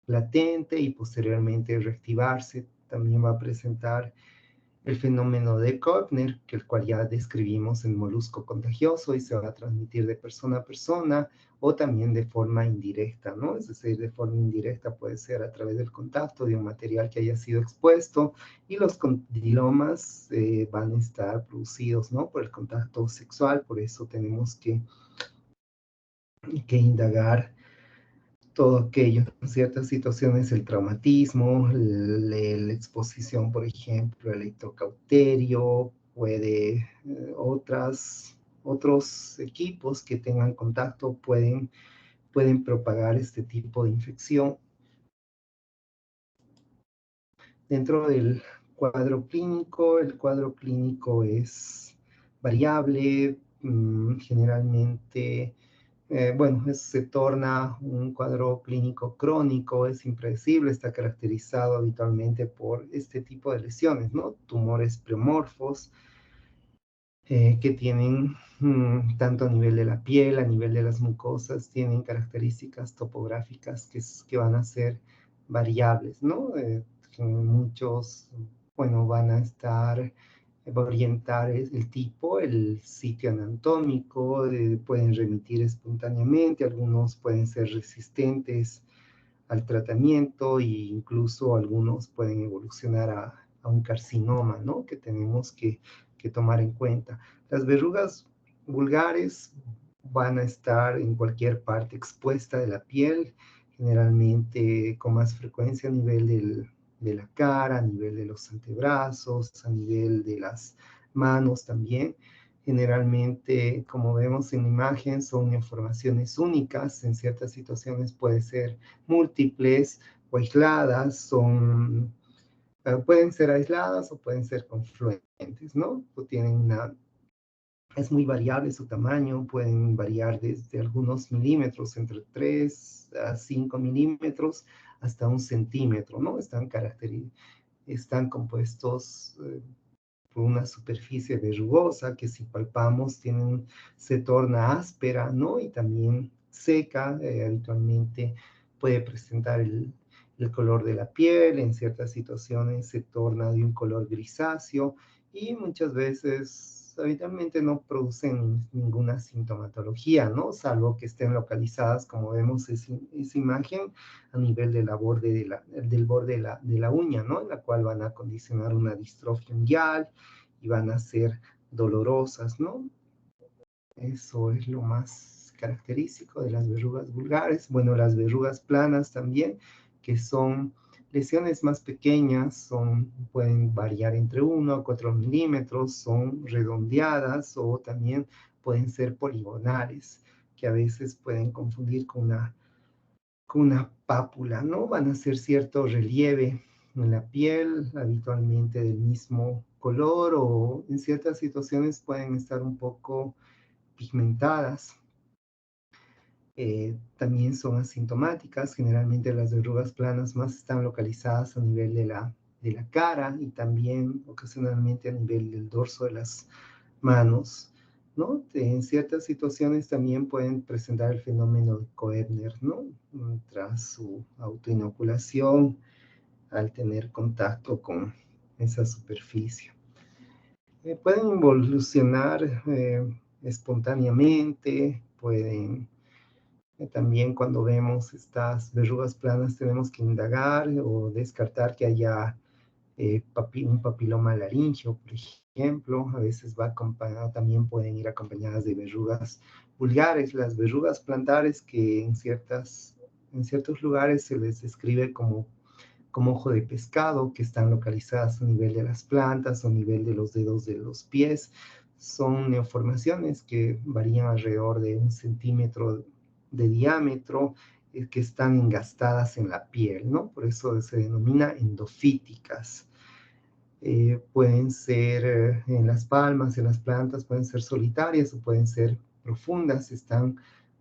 Speaker 1: latente y posteriormente reactivarse. También va a presentar el fenómeno de Koepner, que el cual ya describimos en molusco contagioso, y se va a transmitir de persona a persona o también de forma indirecta, ¿no? Es decir, de forma indirecta puede ser a través del contacto de un material que haya sido expuesto, y los condilomas van a estar producidos, ¿no? Por el contacto sexual. Por eso tenemos que indagar todo aquello. En ciertas situaciones, el traumatismo, la exposición, por ejemplo, al electrocauterio, otros equipos que tengan contacto pueden propagar este tipo de infección. Dentro del cuadro clínico, el cuadro clínico es variable, generalmente bueno, se torna un cuadro clínico crónico, es impredecible, está caracterizado habitualmente por este tipo de lesiones, ¿no? Tumores preomorfos que tienen tanto a nivel de la piel, a nivel de las mucosas, tienen características topográficas que van a ser variables, ¿no? Muchos, bueno, va a orientar el tipo, el sitio anatómico, pueden remitir espontáneamente, algunos pueden ser resistentes al tratamiento, e incluso algunos pueden evolucionar a un carcinoma, ¿no? Que tenemos que tomar en cuenta. Las verrugas vulgares van a estar en cualquier parte expuesta de la piel, generalmente con más frecuencia a nivel de la cara, a nivel de los antebrazos, a nivel de las manos también. Generalmente, como vemos en la imagen, son informaciones únicas. En ciertas situaciones puede ser múltiples o aisladas, pueden ser aisladas o pueden ser confluentes, ¿no? Es muy variable su tamaño, pueden variar desde algunos milímetros, entre 3 a 5 milímetros, hasta 1 centímetro, ¿no? Están compuestos por una superficie verrugosa que, si palpamos, se torna áspera, ¿no? Y también seca. Habitualmente puede presentar el color de la piel, en ciertas situaciones se torna de un color grisáceo, y muchas veces habitualmente no producen ninguna sintomatología, ¿no? Salvo que estén localizadas, como vemos esa imagen, a nivel del borde de la uña, ¿no? En la cual van a condicionar una distrofia unguial y van a ser dolorosas, ¿no? Eso es lo más característico de las verrugas vulgares. Bueno, las verrugas planas también, que son lesiones más pequeñas, pueden variar entre 1 a 4 milímetros, son redondeadas o también pueden ser poligonales, que a veces pueden confundir con una pápula, ¿no? Van a ser cierto relieve en la piel, habitualmente del mismo color, o en ciertas situaciones pueden estar un poco pigmentadas. También son asintomáticas. Generalmente las verrugas planas más están localizadas a nivel de la cara y también ocasionalmente a nivel del dorso de las manos, ¿no? En ciertas situaciones también pueden presentar el fenómeno de Koebner, ¿no? Tras su autoinoculación, al tener contacto con esa superficie. Pueden involucionar espontáneamente, pueden también cuando vemos estas verrugas planas tenemos que indagar o descartar que haya un papiloma laríngeo, por ejemplo. A veces va acompañado, también pueden ir acompañadas de verrugas vulgares. Las verrugas plantares que en ciertos lugares se les describe como ojo de pescado, que están localizadas a nivel de las plantas o a nivel de los dedos de los pies. Son neoformaciones que varían alrededor de 1 centímetro de diámetro, que están engastadas en la piel, ¿no? Por eso se denomina endofíticas. Pueden ser en las palmas, en las plantas, pueden ser solitarias o pueden ser profundas, están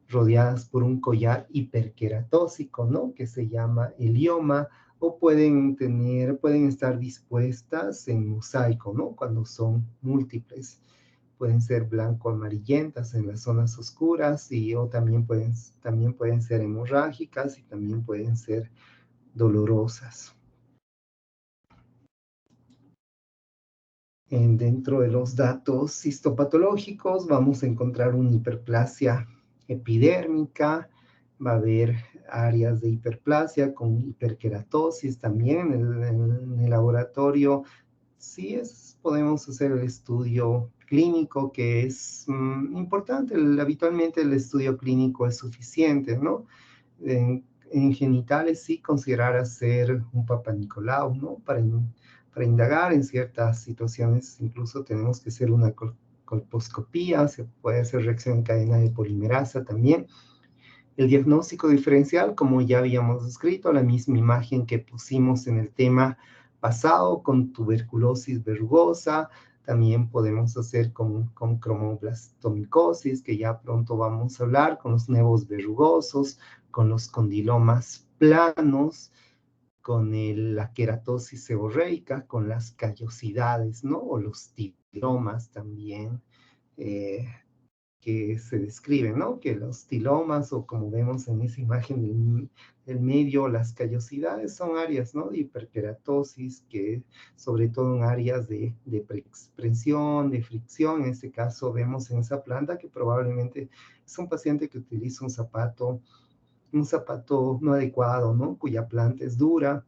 Speaker 1: rodeadas por un collar hiperqueratósico, ¿no? Que se llama helioma, o pueden estar dispuestas en mosaico, ¿no? Cuando son múltiples. Pueden ser blanco-amarillentas en las zonas oscuras o también pueden ser hemorrágicas y también pueden ser dolorosas. Dentro de los datos histopatológicos vamos a encontrar una hiperplasia epidérmica, va a haber áreas de hiperplasia con hiperkeratosis también en el laboratorio. Sí, podemos hacer el estudio clínico, que es importante. Habitualmente el estudio clínico es suficiente, ¿no? En genitales sí considerar hacer un Papa Nicolau, ¿no? Para indagar en ciertas situaciones, incluso tenemos que hacer una colposcopía, se puede hacer reacción en cadena de polimerasa también. El diagnóstico diferencial, como ya habíamos descrito, la misma imagen que pusimos en el tema pasado con tuberculosis verrugosa, también podemos hacer con cromoblastomicosis, que ya pronto vamos a hablar, con los nevos verrugosos, con los condilomas planos, con la queratosis seborreica, con las callosidades, ¿no? O los tilomas también, que se describen, ¿no? Que los tilomas, o como vemos en esa imagen del medio, las callosidades son áreas, ¿no? De hiperkeratosis, que sobre todo en áreas de preexpresión, de fricción. En este caso vemos en esa planta que probablemente es un paciente que utiliza un zapato no adecuado, ¿no? Cuya planta es dura,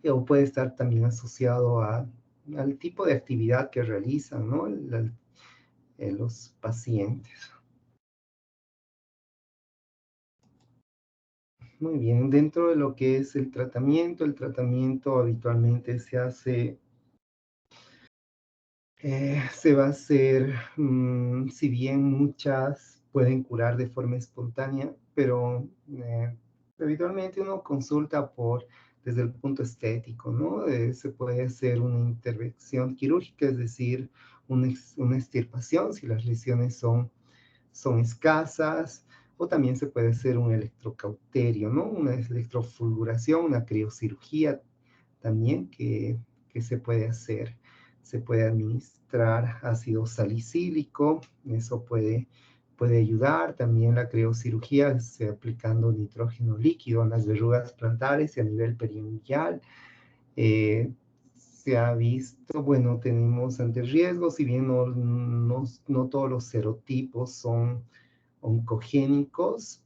Speaker 1: o puede estar también asociado al tipo de actividad que realizan, ¿no? Los pacientes. Muy bien, dentro de lo que es el tratamiento habitualmente se va a hacer, si bien muchas pueden curar de forma espontánea, pero habitualmente uno consulta desde el punto estético, ¿no? Se puede hacer una intervención quirúrgica, es decir, una extirpación si las lesiones son escasas, o también se puede hacer un electrocauterio, ¿no? Una electrofulguración, una criocirugía también que se puede hacer. Se puede administrar ácido salicílico, eso puede ayudar. También la criocirugía, aplicando nitrógeno líquido en las verrugas plantares y a nivel periungual. Se ha visto, bueno, tenemos ante riesgos, si bien no todos los serotipos son oncogénicos,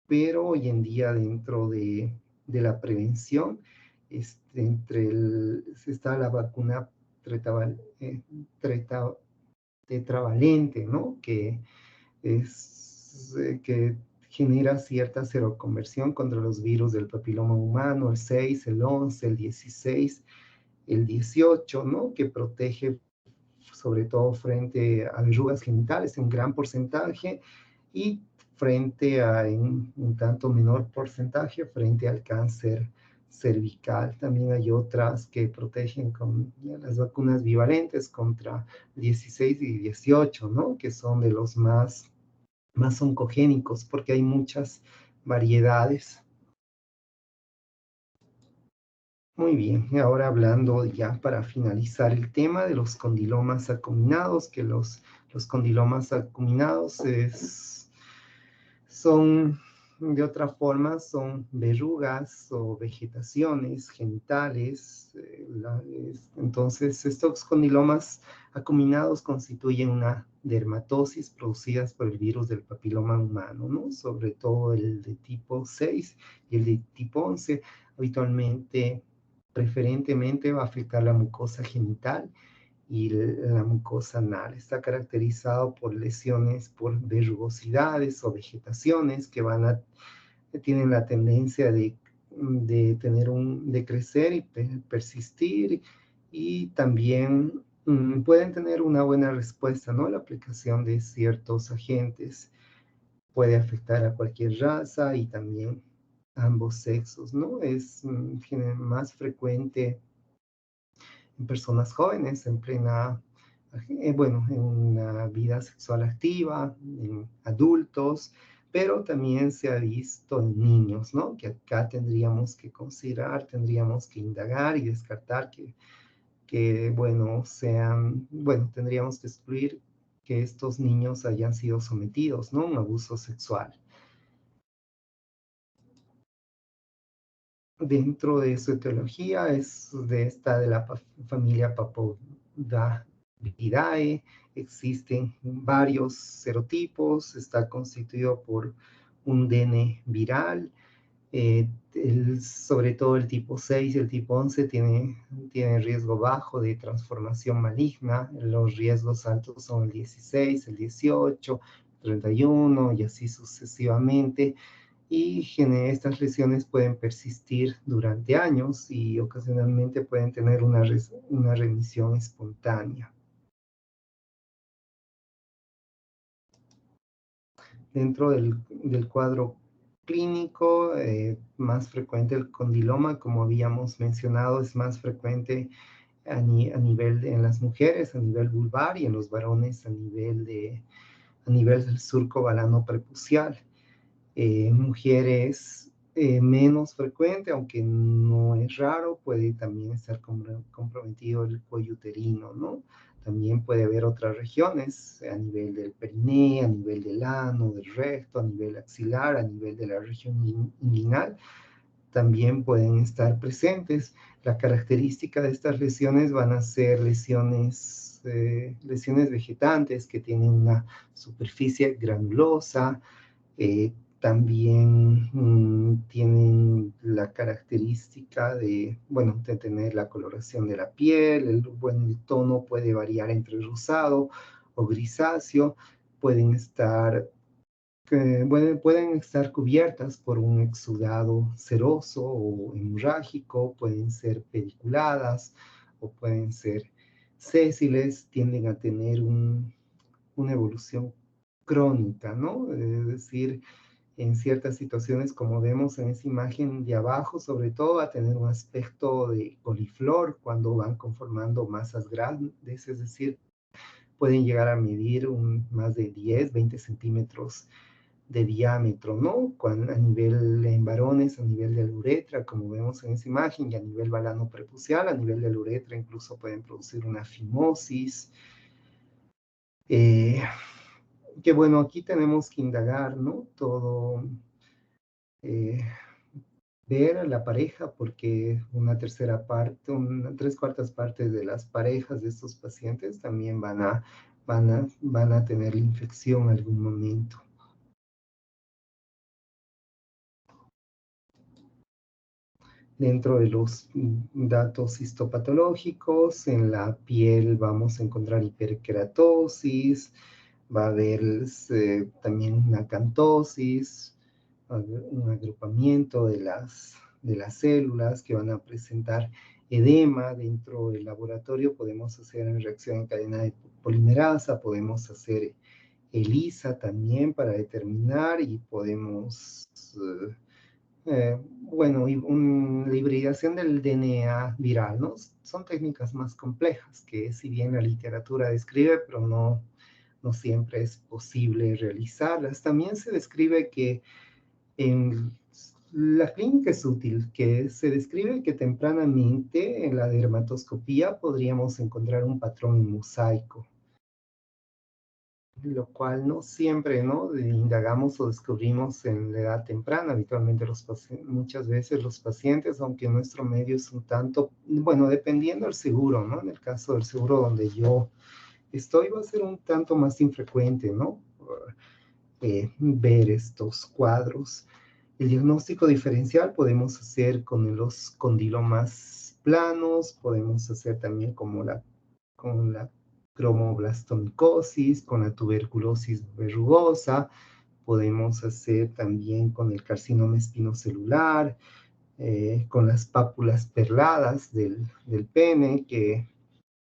Speaker 1: pero hoy en día dentro de la prevención, está la vacuna treta- tetravalente, ¿no? Que genera cierta seroconversión contra los virus del papiloma humano, el 6, el 11, el 16, el 18, ¿no? Que protege sobre todo frente a verrugas genitales en un gran porcentaje y frente a en un tanto menor porcentaje frente al cáncer cervical. También hay otras que protegen con las vacunas bivalentes contra 16 y 18, ¿no? Que son de los más oncogénicos porque hay muchas variedades. Muy bien, y ahora hablando ya para finalizar el tema de los condilomas acuminados, que los condilomas acuminados son, de otra forma, son verrugas o vegetaciones genitales. Entonces, estos condilomas acuminados constituyen una dermatosis producidas por el virus del papiloma humano, ¿no? Sobre todo el de tipo 6 y el de tipo 11, habitualmente, preferentemente va a afectar la mucosa genital y la mucosa anal. Está caracterizado por lesiones por verrugosidades o vegetaciones que tienen la tendencia de crecer y persistir, y también pueden tener una buena respuesta, ¿no? La aplicación de ciertos agentes puede afectar a cualquier raza y también a ambos sexos, ¿no? Es más frecuente en personas jóvenes, bueno, en una vida sexual activa, en adultos, pero también se ha visto en niños, ¿no? Que acá tendríamos que considerar, tendríamos que indagar y descartar bueno, bueno, tendríamos que excluir que estos niños hayan sido sometidos, ¿no? A un abuso sexual. Dentro de su etiología es de la familia Papaviridae. Existen varios serotipos, está constituido por un DN viral. Sobre todo el tipo 6 y el tipo 11 tiene riesgo bajo de transformación maligna. Los riesgos altos son el 16, el 18, 31 y así sucesivamente, y estas lesiones pueden persistir durante años y ocasionalmente pueden tener una remisión espontánea. Dentro del cuadro clínico, más frecuente el condiloma, como habíamos mencionado, es más frecuente nivel en las mujeres, a nivel vulvar, y en los varones a nivel del surco balano prepucial. Mujeres menos frecuente, aunque no es raro, puede también estar comprometido el cuello uterino, ¿no? También puede haber otras regiones a nivel del periné, a nivel del ano, del recto, a nivel axilar, a nivel de la región inguinal, también pueden estar presentes. La característica de estas lesiones van a ser lesiones vegetantes que tienen una superficie granulosa, también tienen la característica bueno, de tener la coloración de la piel, el tono puede variar entre rosado o grisáceo, pueden estar cubiertas por un exudado seroso o hemorrágico, pueden ser pediculadas o pueden ser sésiles, tienden a tener una evolución crónica, ¿no? Es decir, en ciertas situaciones, como vemos en esa imagen de abajo, sobre todo va a tener un aspecto de coliflor cuando van conformando masas grandes, es decir, pueden llegar a medir más de 10, 20 centímetros de diámetro, ¿no? A nivel en varones, a nivel de la uretra, como vemos en esa imagen, y a nivel balano prepucial, a nivel de la uretra incluso pueden producir una fimosis. Que bueno, aquí tenemos que indagar, ¿no? Todo, eh, ver a la pareja, porque una tercera parte, tres cuartas partes de las parejas de estos pacientes también van a tener la infección en algún momento. Dentro de los datos histopatológicos, en la piel vamos a encontrar hiperkeratosis, va a haber también una acantosis, un agrupamiento de las células que van a presentar edema. Dentro del laboratorio podemos hacer reacción en cadena de polimerasa, podemos hacer ELISA también para determinar y podemos... bueno, y la hibridación del DNA viral, ¿no? Son técnicas más complejas que si bien la literatura describe, pero no siempre es posible realizarlas. También se describe que en la clínica es útil, que se describe que tempranamente en la dermatoscopía podríamos encontrar un patrón en mosaico, lo cual no siempre, ¿no? Indagamos o descubrimos en la edad temprana. Habitualmente muchas veces los pacientes, aunque nuestro medio es un tanto, bueno, dependiendo del seguro, ¿no? En el caso del seguro donde yo estoy, va a ser un tanto más infrecuente, ¿no? Ver estos cuadros. El diagnóstico diferencial podemos hacer con los condilomas planos, podemos hacer también con la cromoblastomicosis, con la tuberculosis verrugosa, podemos hacer también con el carcinoma espinocelular, con las pápulas perladas del pene, que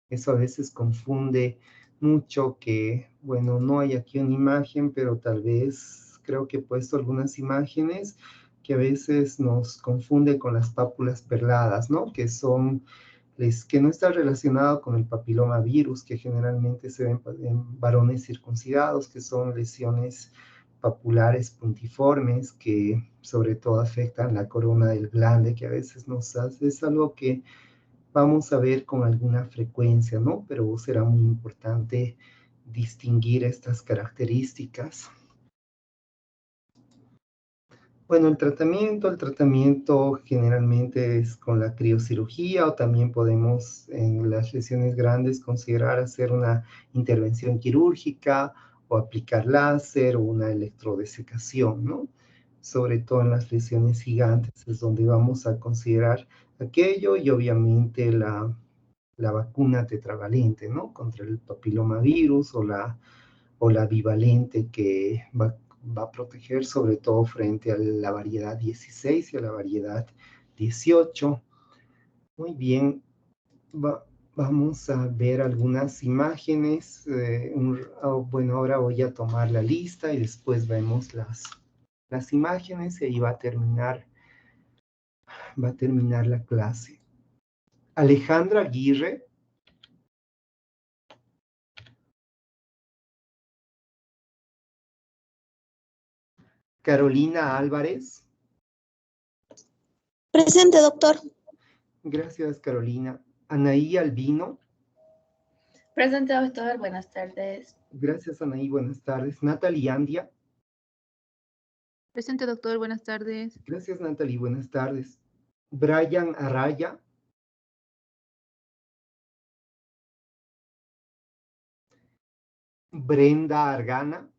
Speaker 1: eso a veces confunde mucho, que, bueno, no hay aquí una imagen, pero tal vez creo que he puesto algunas imágenes que a veces nos confunde con las pápulas perladas, ¿no? Que no está relacionado con el papiloma virus, que generalmente se ven en varones circuncidados, que son lesiones papulares puntiformes, que sobre todo afectan la corona del glande, que a veces nos hace, es algo que vamos a ver con alguna frecuencia, ¿no? Pero será muy importante distinguir estas características. Bueno, el tratamiento generalmente es con la criocirugía, o también podemos en las lesiones grandes considerar hacer una intervención quirúrgica o aplicar láser o una electrodesecación, ¿no? Sobre todo en las lesiones gigantes es donde vamos a considerar aquello, y obviamente la vacuna tetravalente, ¿no? Contra el papilomavirus o la bivalente, que va a proteger sobre todo frente a la variedad 16 y a la variedad 18. Muy bien, vamos a ver algunas imágenes. Bueno, ahora voy a tomar la lista y después vemos las imágenes, y ahí va a terminar la clase. Alejandra Aguirre. Carolina Álvarez.
Speaker 2: Presente, doctor.
Speaker 1: Gracias, Carolina. Anaí Albino.
Speaker 3: Presente, doctor. Buenas tardes.
Speaker 1: Gracias, Anaí. Buenas tardes. Natalie Andia.
Speaker 4: Presente, doctor. Buenas tardes.
Speaker 1: Gracias, Natalie. Buenas tardes. Brian Araya. Brenda Argana.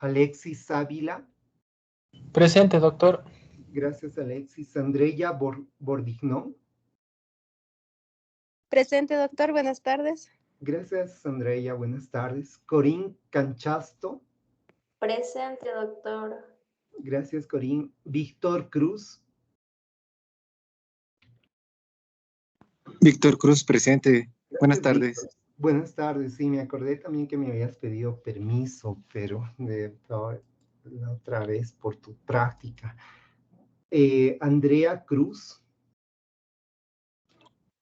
Speaker 1: Alexis Ávila.
Speaker 5: Presente, doctor.
Speaker 1: Gracias, Alexis. Andrea Bordignón.
Speaker 2: Presente, doctor. Buenas tardes.
Speaker 1: Gracias, Andrea. Buenas tardes. Corín Canchasto.
Speaker 6: Presente, doctor.
Speaker 1: Gracias, Corín. Víctor Cruz.
Speaker 7: Víctor Cruz, presente.
Speaker 1: Gracias,
Speaker 7: Buenas tardes.
Speaker 1: Víctor. Buenas tardes. Sí, me acordé también que me habías pedido permiso, pero la otra vez por tu práctica. Andrea Cruz.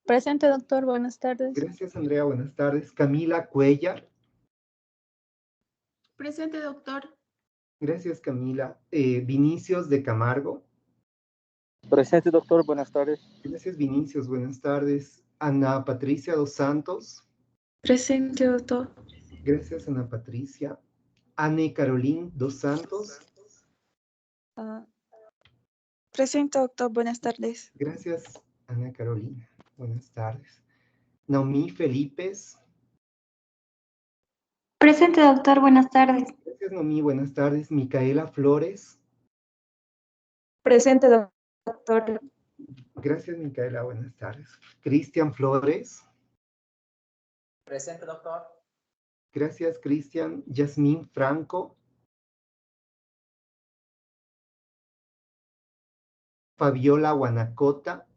Speaker 2: Presente, doctor. Buenas tardes.
Speaker 1: Gracias, Andrea. Buenas tardes. Camila Cuellar.
Speaker 4: Presente, doctor.
Speaker 1: Gracias, Camila. Vinicius de Camargo.
Speaker 5: Presente, doctor. Buenas tardes.
Speaker 1: Gracias, Vinicius. Buenas tardes. Ana Patricia dos Santos.
Speaker 3: Presente, doctor.
Speaker 1: Gracias, Ana Patricia. Anne Caroline dos Santos.
Speaker 2: Presente, doctor. Buenas tardes.
Speaker 1: Gracias, Ana Carolina. Buenas tardes. Naomi Felipes.
Speaker 3: Presente, doctor. Buenas tardes.
Speaker 1: Gracias, Noemí. Buenas tardes. Micaela Flores.
Speaker 2: Presente, doctor.
Speaker 1: Gracias, Micaela. Buenas tardes. Cristian Flores.
Speaker 5: Presente, doctor.
Speaker 1: Gracias, Cristian. Yasmín Franco. Fabiola Guanacota.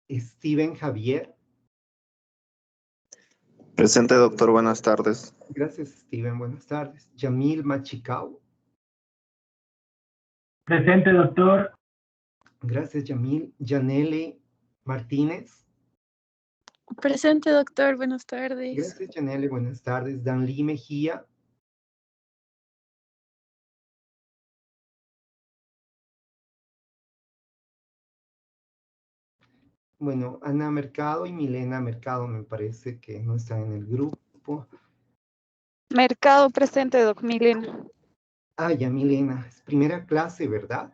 Speaker 1: Steven Javier.
Speaker 7: Presente, doctor. Buenas tardes.
Speaker 1: Gracias, Steven. Buenas tardes. Yamil Machicao.
Speaker 5: Presente, doctor.
Speaker 1: Gracias, Yamil. Yanele Martínez.
Speaker 2: Presente, doctor. Buenas tardes.
Speaker 1: Gracias, Yanele. Buenas tardes. Danly Mejía. Bueno, Ana Mercado y Milena Mercado me parece que no están en el grupo.
Speaker 2: Mercado presente, doc Milena.
Speaker 1: Ah, ya Milena, es primera clase, ¿verdad?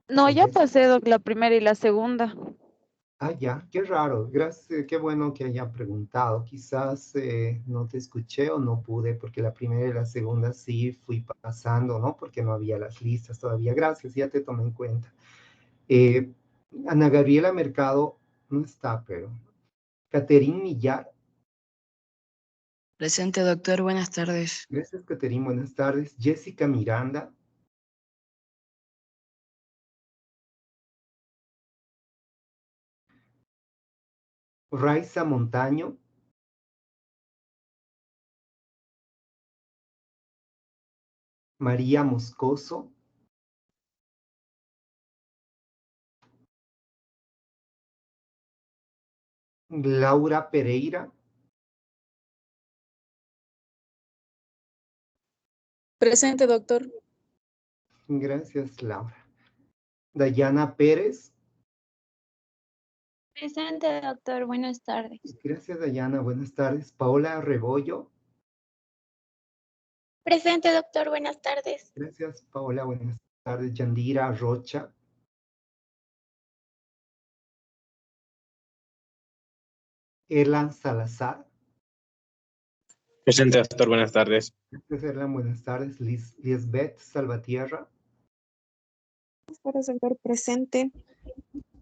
Speaker 2: No, ya
Speaker 1: Entonces,
Speaker 2: pasé, doc, la primera y la segunda.
Speaker 1: Ah, ya, qué raro. Gracias, qué bueno que haya preguntado. Quizás no te escuché o no pude, porque la primera y la segunda sí fui pasando, ¿no? Porque no había las listas todavía. Gracias, ya te tomé en cuenta. Ana Gabriela Mercado no está, pero. Caterín Millar.
Speaker 8: Presente, doctor. Buenas tardes.
Speaker 1: Gracias, Caterín. Buenas tardes. Jessica Miranda. Raiza Montaño. María Moscoso. Laura Pereira.
Speaker 2: Presente, doctor.
Speaker 1: Gracias, Laura. Dayana Pérez.
Speaker 3: Presente, doctor. Buenas tardes.
Speaker 1: Gracias, Dayana. Buenas tardes. Paola Rebollo.
Speaker 3: Presente, doctor. Buenas tardes.
Speaker 1: Gracias, Paola. Buenas tardes. Yandira Rocha. Erlan Salazar.
Speaker 5: Presente, doctor. Buenas tardes.
Speaker 1: Gracias, Erlan. Buenas tardes. Lisbeth Salvatierra.
Speaker 2: Para doctor presente.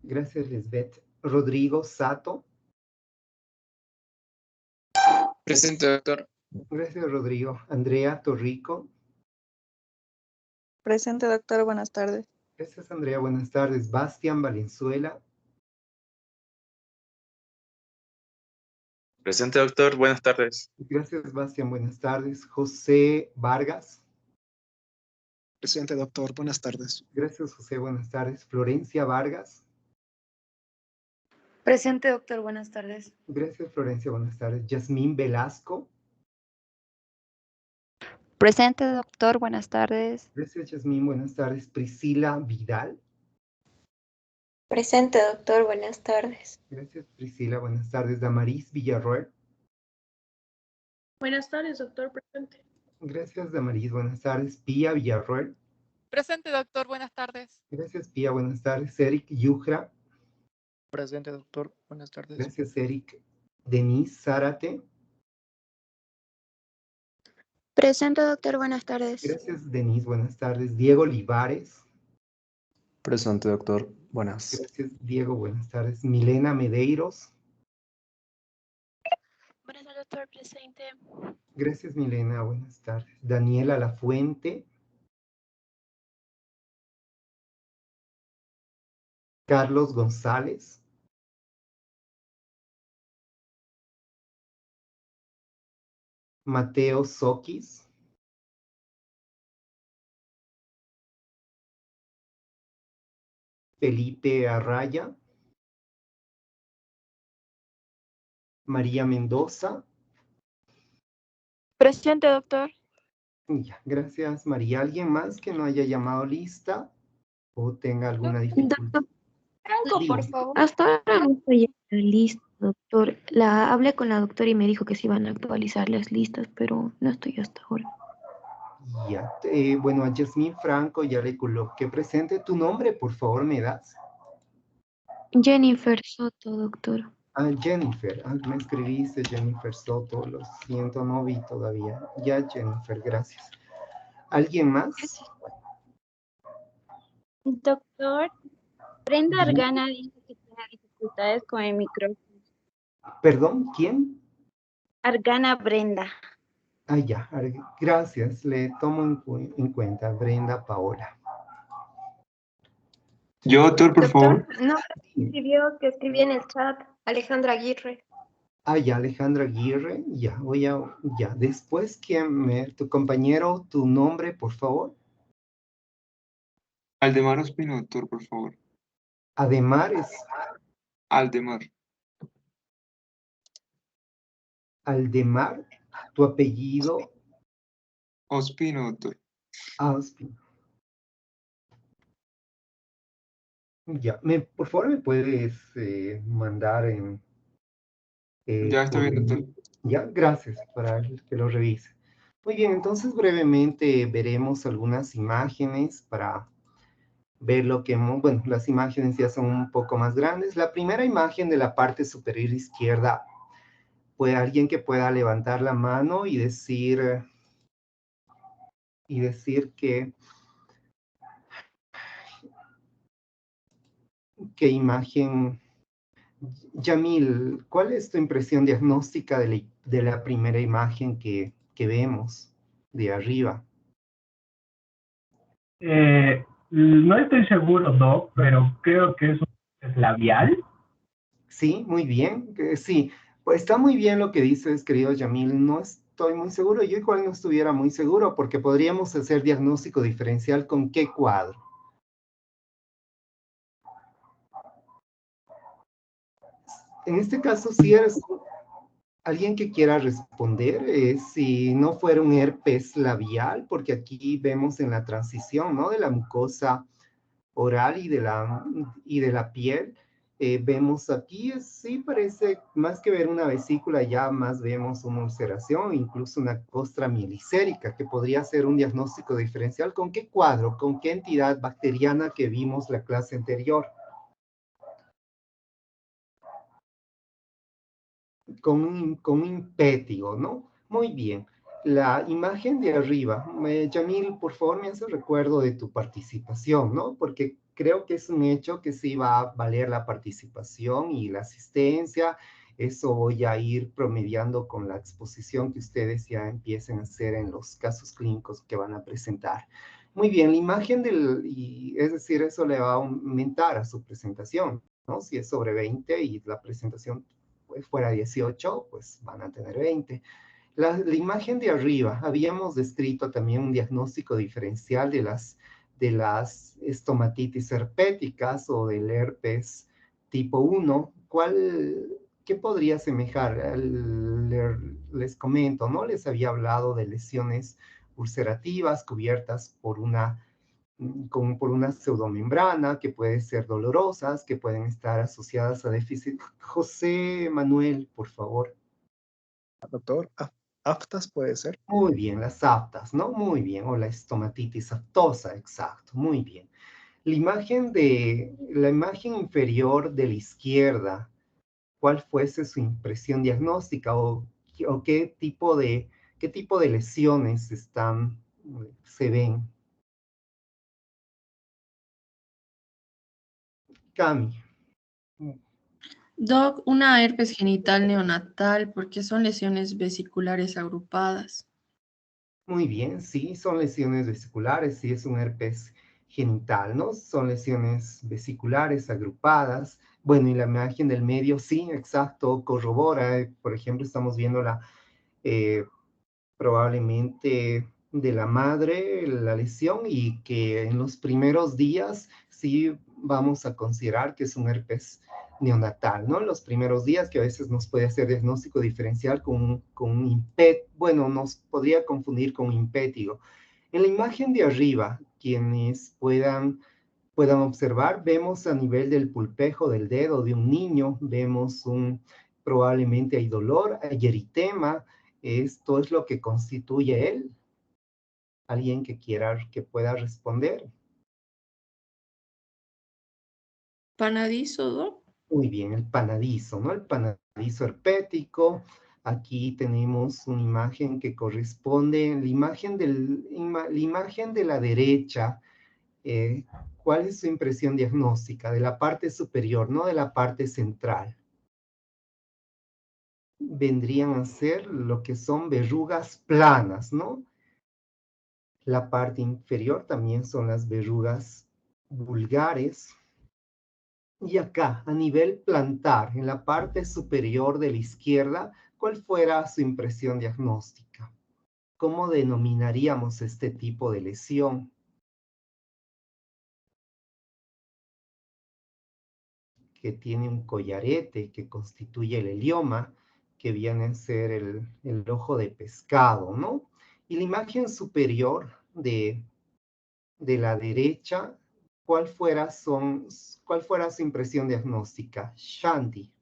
Speaker 1: Gracias, Lisbeth. Rodrigo Sato.
Speaker 5: Presente, doctor.
Speaker 1: Gracias, Rodrigo. Andrea Torrico.
Speaker 2: Presente, doctor. Buenas tardes.
Speaker 1: Gracias, Andrea. Buenas tardes. Bastian Valenzuela.
Speaker 7: Presente, doctor. Buenas tardes.
Speaker 1: Gracias, Bastian. Buenas tardes. José Vargas.
Speaker 9: Presente, doctor. Buenas tardes.
Speaker 1: Gracias, José. Buenas tardes. Florencia Vargas.
Speaker 3: Presente, doctor. Buenas tardes.
Speaker 1: Gracias, Florencia. Buenas tardes. Yasmín Velasco.
Speaker 10: Presente, doctor. Buenas tardes.
Speaker 1: Gracias, Yasmín. Buenas tardes. Priscila Vidal.
Speaker 3: Presente, doctor. Buenas tardes.
Speaker 1: Gracias, Priscila. Buenas tardes. Damaris Villarroel.
Speaker 4: Buenas tardes, doctor. Presente.
Speaker 1: Gracias, Damaris. Buenas tardes. Pía Villarroel.
Speaker 11: Presente, doctor. Buenas tardes.
Speaker 1: Gracias, Pía. Buenas tardes. Eric Yujra.
Speaker 9: Presente, doctor. Buenas tardes.
Speaker 1: Gracias, Eric. Denise Zárate.
Speaker 3: Presente, doctor. Buenas tardes.
Speaker 1: Gracias, Denise. Buenas tardes. Diego Olivares.
Speaker 12: Presente, doctor. Buenas.
Speaker 1: Gracias, Diego. Buenas tardes. Milena Medeiros.
Speaker 3: Buenas tardes, doctor. Presente.
Speaker 1: Gracias, Milena. Buenas tardes. Daniela Lafuente. Carlos González. Mateo Soquis. Felipe Arraya. María Mendoza.
Speaker 2: Presente, doctor.
Speaker 1: Ya, gracias, María. ¿Alguien más que no haya llamado lista o tenga alguna dificultad?
Speaker 3: Doctor Franco,
Speaker 1: Diga.
Speaker 3: por favor. Hasta ahora no estoy en la lista, doctor. Hablé con la doctora y me dijo que se iban a actualizar las listas, pero no estoy hasta ahora.
Speaker 1: Ya, bueno, a Yasmín Franco ya le coloqué presente. ¿Tu nombre, por favor, me das?
Speaker 3: Jennifer Soto, doctor.
Speaker 1: Jennifer. Me escribiste Jennifer Soto. Lo siento, no vi todavía. Ya, Jennifer, gracias. ¿Alguien más?
Speaker 13: Doctor, Brenda
Speaker 1: Bien.
Speaker 13: Argana dice que tiene dificultades con el micrófono.
Speaker 1: Perdón, ¿quién?
Speaker 13: Argana Brenda.
Speaker 1: Ya, gracias. Le tomo en cuenta. Brenda Paola.
Speaker 7: Yo, doctor, por favor.
Speaker 6: No, que escribí en el chat. Alejandra Aguirre.
Speaker 1: Ya, Alejandra Aguirre. Ya, ya. Después, tu compañero, tu nombre, por favor.
Speaker 7: Aldemar Ospino, doctor, por favor.
Speaker 1: Ademar es
Speaker 7: Aldemar.
Speaker 1: Aldemar. Tu apellido.
Speaker 7: Ospino, doctor.
Speaker 1: Ospino. Ya, por favor, me puedes mandar en...
Speaker 7: Ya está bien, doctor.
Speaker 1: Ya, gracias, para que lo revise. Muy bien, entonces brevemente veremos algunas imágenes para ver lo que hemos... Bueno, las imágenes ya son un poco más grandes. La primera imagen de la parte superior izquierda, pues alguien que pueda levantar la mano y decir qué imagen... Yamil, ¿cuál es tu impresión diagnóstica de la primera imagen que vemos de arriba?
Speaker 5: No estoy seguro, Doc, pero creo que es labial.
Speaker 1: Sí, muy bien. Sí, pues está muy bien lo que dices, querido Yamil. No estoy muy seguro. Yo igual no estuviera muy seguro porque podríamos hacer diagnóstico diferencial con qué cuadro. En este caso, si eres alguien que quiera responder, si no fuera un herpes labial, porque aquí vemos en la transición, ¿no? De la mucosa oral y de la piel, vemos aquí, sí parece, más que ver una vesícula, ya más vemos una ulceración, incluso una costra mielicérica, que podría ser un diagnóstico diferencial. ¿Con qué cuadro? ¿Con qué entidad bacteriana que vimos la clase anterior? Con un impétigo, ¿no? Muy bien. La imagen de arriba, Yamil, por favor me hace recuerdo de tu participación, ¿no? Porque creo que es un hecho que sí va a valer la participación y la asistencia. Eso voy a ir promediando con la exposición que ustedes ya empiecen a hacer en los casos clínicos que van a presentar. Muy bien, la imagen es decir, eso le va a aumentar a su presentación, ¿no? Si es sobre 20 y la presentación fuera 18, pues van a tener 20. La imagen de arriba, habíamos descrito también un diagnóstico diferencial de las estomatitis herpéticas o del herpes tipo 1. ¿Qué podría asemejar? Les comento, ¿no? Les había hablado de lesiones ulcerativas cubiertas por una pseudomembrana, que pueden ser dolorosas, que pueden estar asociadas a déficit. José Manuel, por favor.
Speaker 9: Doctor, aftas puede ser.
Speaker 1: Muy bien, las aftas, ¿no? Muy bien, o la estomatitis aftosa, exacto, muy bien. La imagen inferior de la izquierda, ¿cuál fuese su impresión diagnóstica o qué tipo de lesiones se ven? Cami.
Speaker 4: Doc, una herpes genital neonatal porque son lesiones vesiculares agrupadas.
Speaker 1: Muy bien, sí, son lesiones vesiculares, sí es un herpes genital, ¿no? Son lesiones vesiculares agrupadas. Bueno, y la imagen del medio, sí, exacto, corrobora. Por ejemplo, estamos viendo probablemente de la madre la lesión y que en los primeros días sí vamos a considerar que es un herpes neonatal, ¿no? En los primeros días, que a veces nos puede hacer diagnóstico diferencial con un impet, bueno, nos podría confundir con impétigo. En la imagen de arriba, quienes puedan observar, vemos a nivel del pulpejo del dedo de un niño, vemos probablemente hay dolor, hay eritema. Esto es lo que constituye él. ¿Alguien que pueda responder?
Speaker 4: ¿Panadizo, Doc?
Speaker 1: Muy bien, el panadizo, ¿no? El panadizo herpético. Aquí tenemos una imagen que corresponde, la imagen de la derecha. ¿Cuál es su impresión diagnóstica? De la parte superior, no de la parte central. Vendrían a ser lo que son verrugas planas, ¿no? La parte inferior también son las verrugas vulgares. Y acá, a nivel plantar, en la parte superior de la izquierda, ¿cuál fuera su impresión diagnóstica? ¿Cómo denominaríamos este tipo de lesión? Que tiene un collarete que constituye el helioma, que viene a ser el ojo de pescado, ¿no? Y la imagen superior de la derecha, ¿cuál fuera su impresión diagnóstica? Shanti.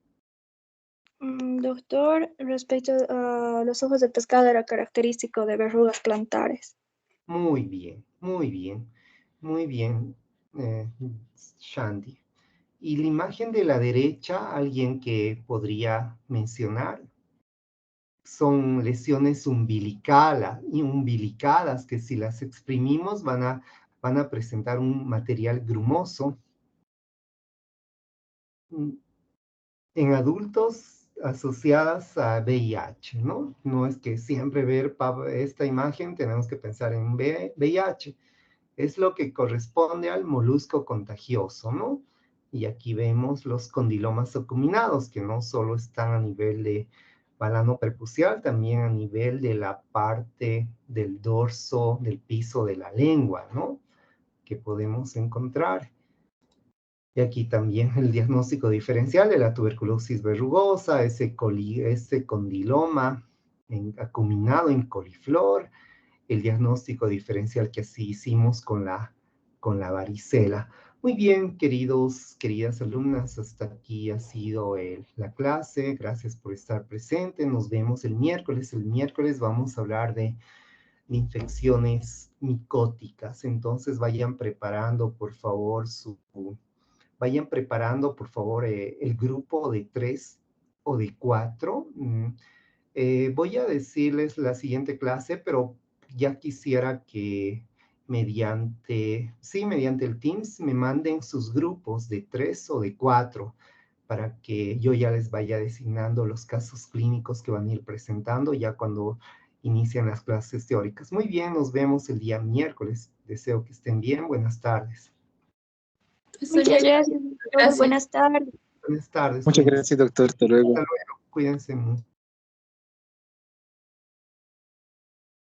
Speaker 2: Doctor, respecto a los ojos de pescado era característico de verrugas plantares.
Speaker 1: Muy bien, muy bien, muy bien, Shanti. Y la imagen de la derecha, alguien que podría mencionar, son lesiones umbilicadas que si las exprimimos van a presentar un material grumoso. En adultos asociadas a VIH, ¿no? No es que siempre ver esta imagen tenemos que pensar en VIH. Es lo que corresponde al molusco contagioso, ¿no? Y aquí vemos los condilomas acuminados, que no solo están a nivel de balano prepucial, también a nivel de la parte del dorso, del piso de la lengua, ¿no? Que podemos encontrar. Y aquí también el diagnóstico diferencial de la tuberculosis verrugosa, ese condiloma acuminado en coliflor, el diagnóstico diferencial que así hicimos con la varicela. Muy bien, queridas alumnas, hasta aquí ha sido la clase. Gracias por estar presente. Nos vemos el miércoles. El miércoles vamos a hablar de infecciones micóticas. Entonces vayan preparando, por favor, el grupo de 3 o de 4. Voy a decirles la siguiente clase, pero ya quisiera que mediante el Teams me manden sus grupos de 3 o de 4 para que yo ya les vaya designando los casos clínicos que van a ir presentando ya cuando inician las clases teóricas. Muy bien, nos vemos el día miércoles. Deseo que estén bien. Buenas tardes.
Speaker 2: Muchas gracias, doctor. Buenas tardes.
Speaker 1: Buenas tardes.
Speaker 9: Muchas gracias, doctor. Hasta luego.
Speaker 1: Hasta luego. Cuídense mucho.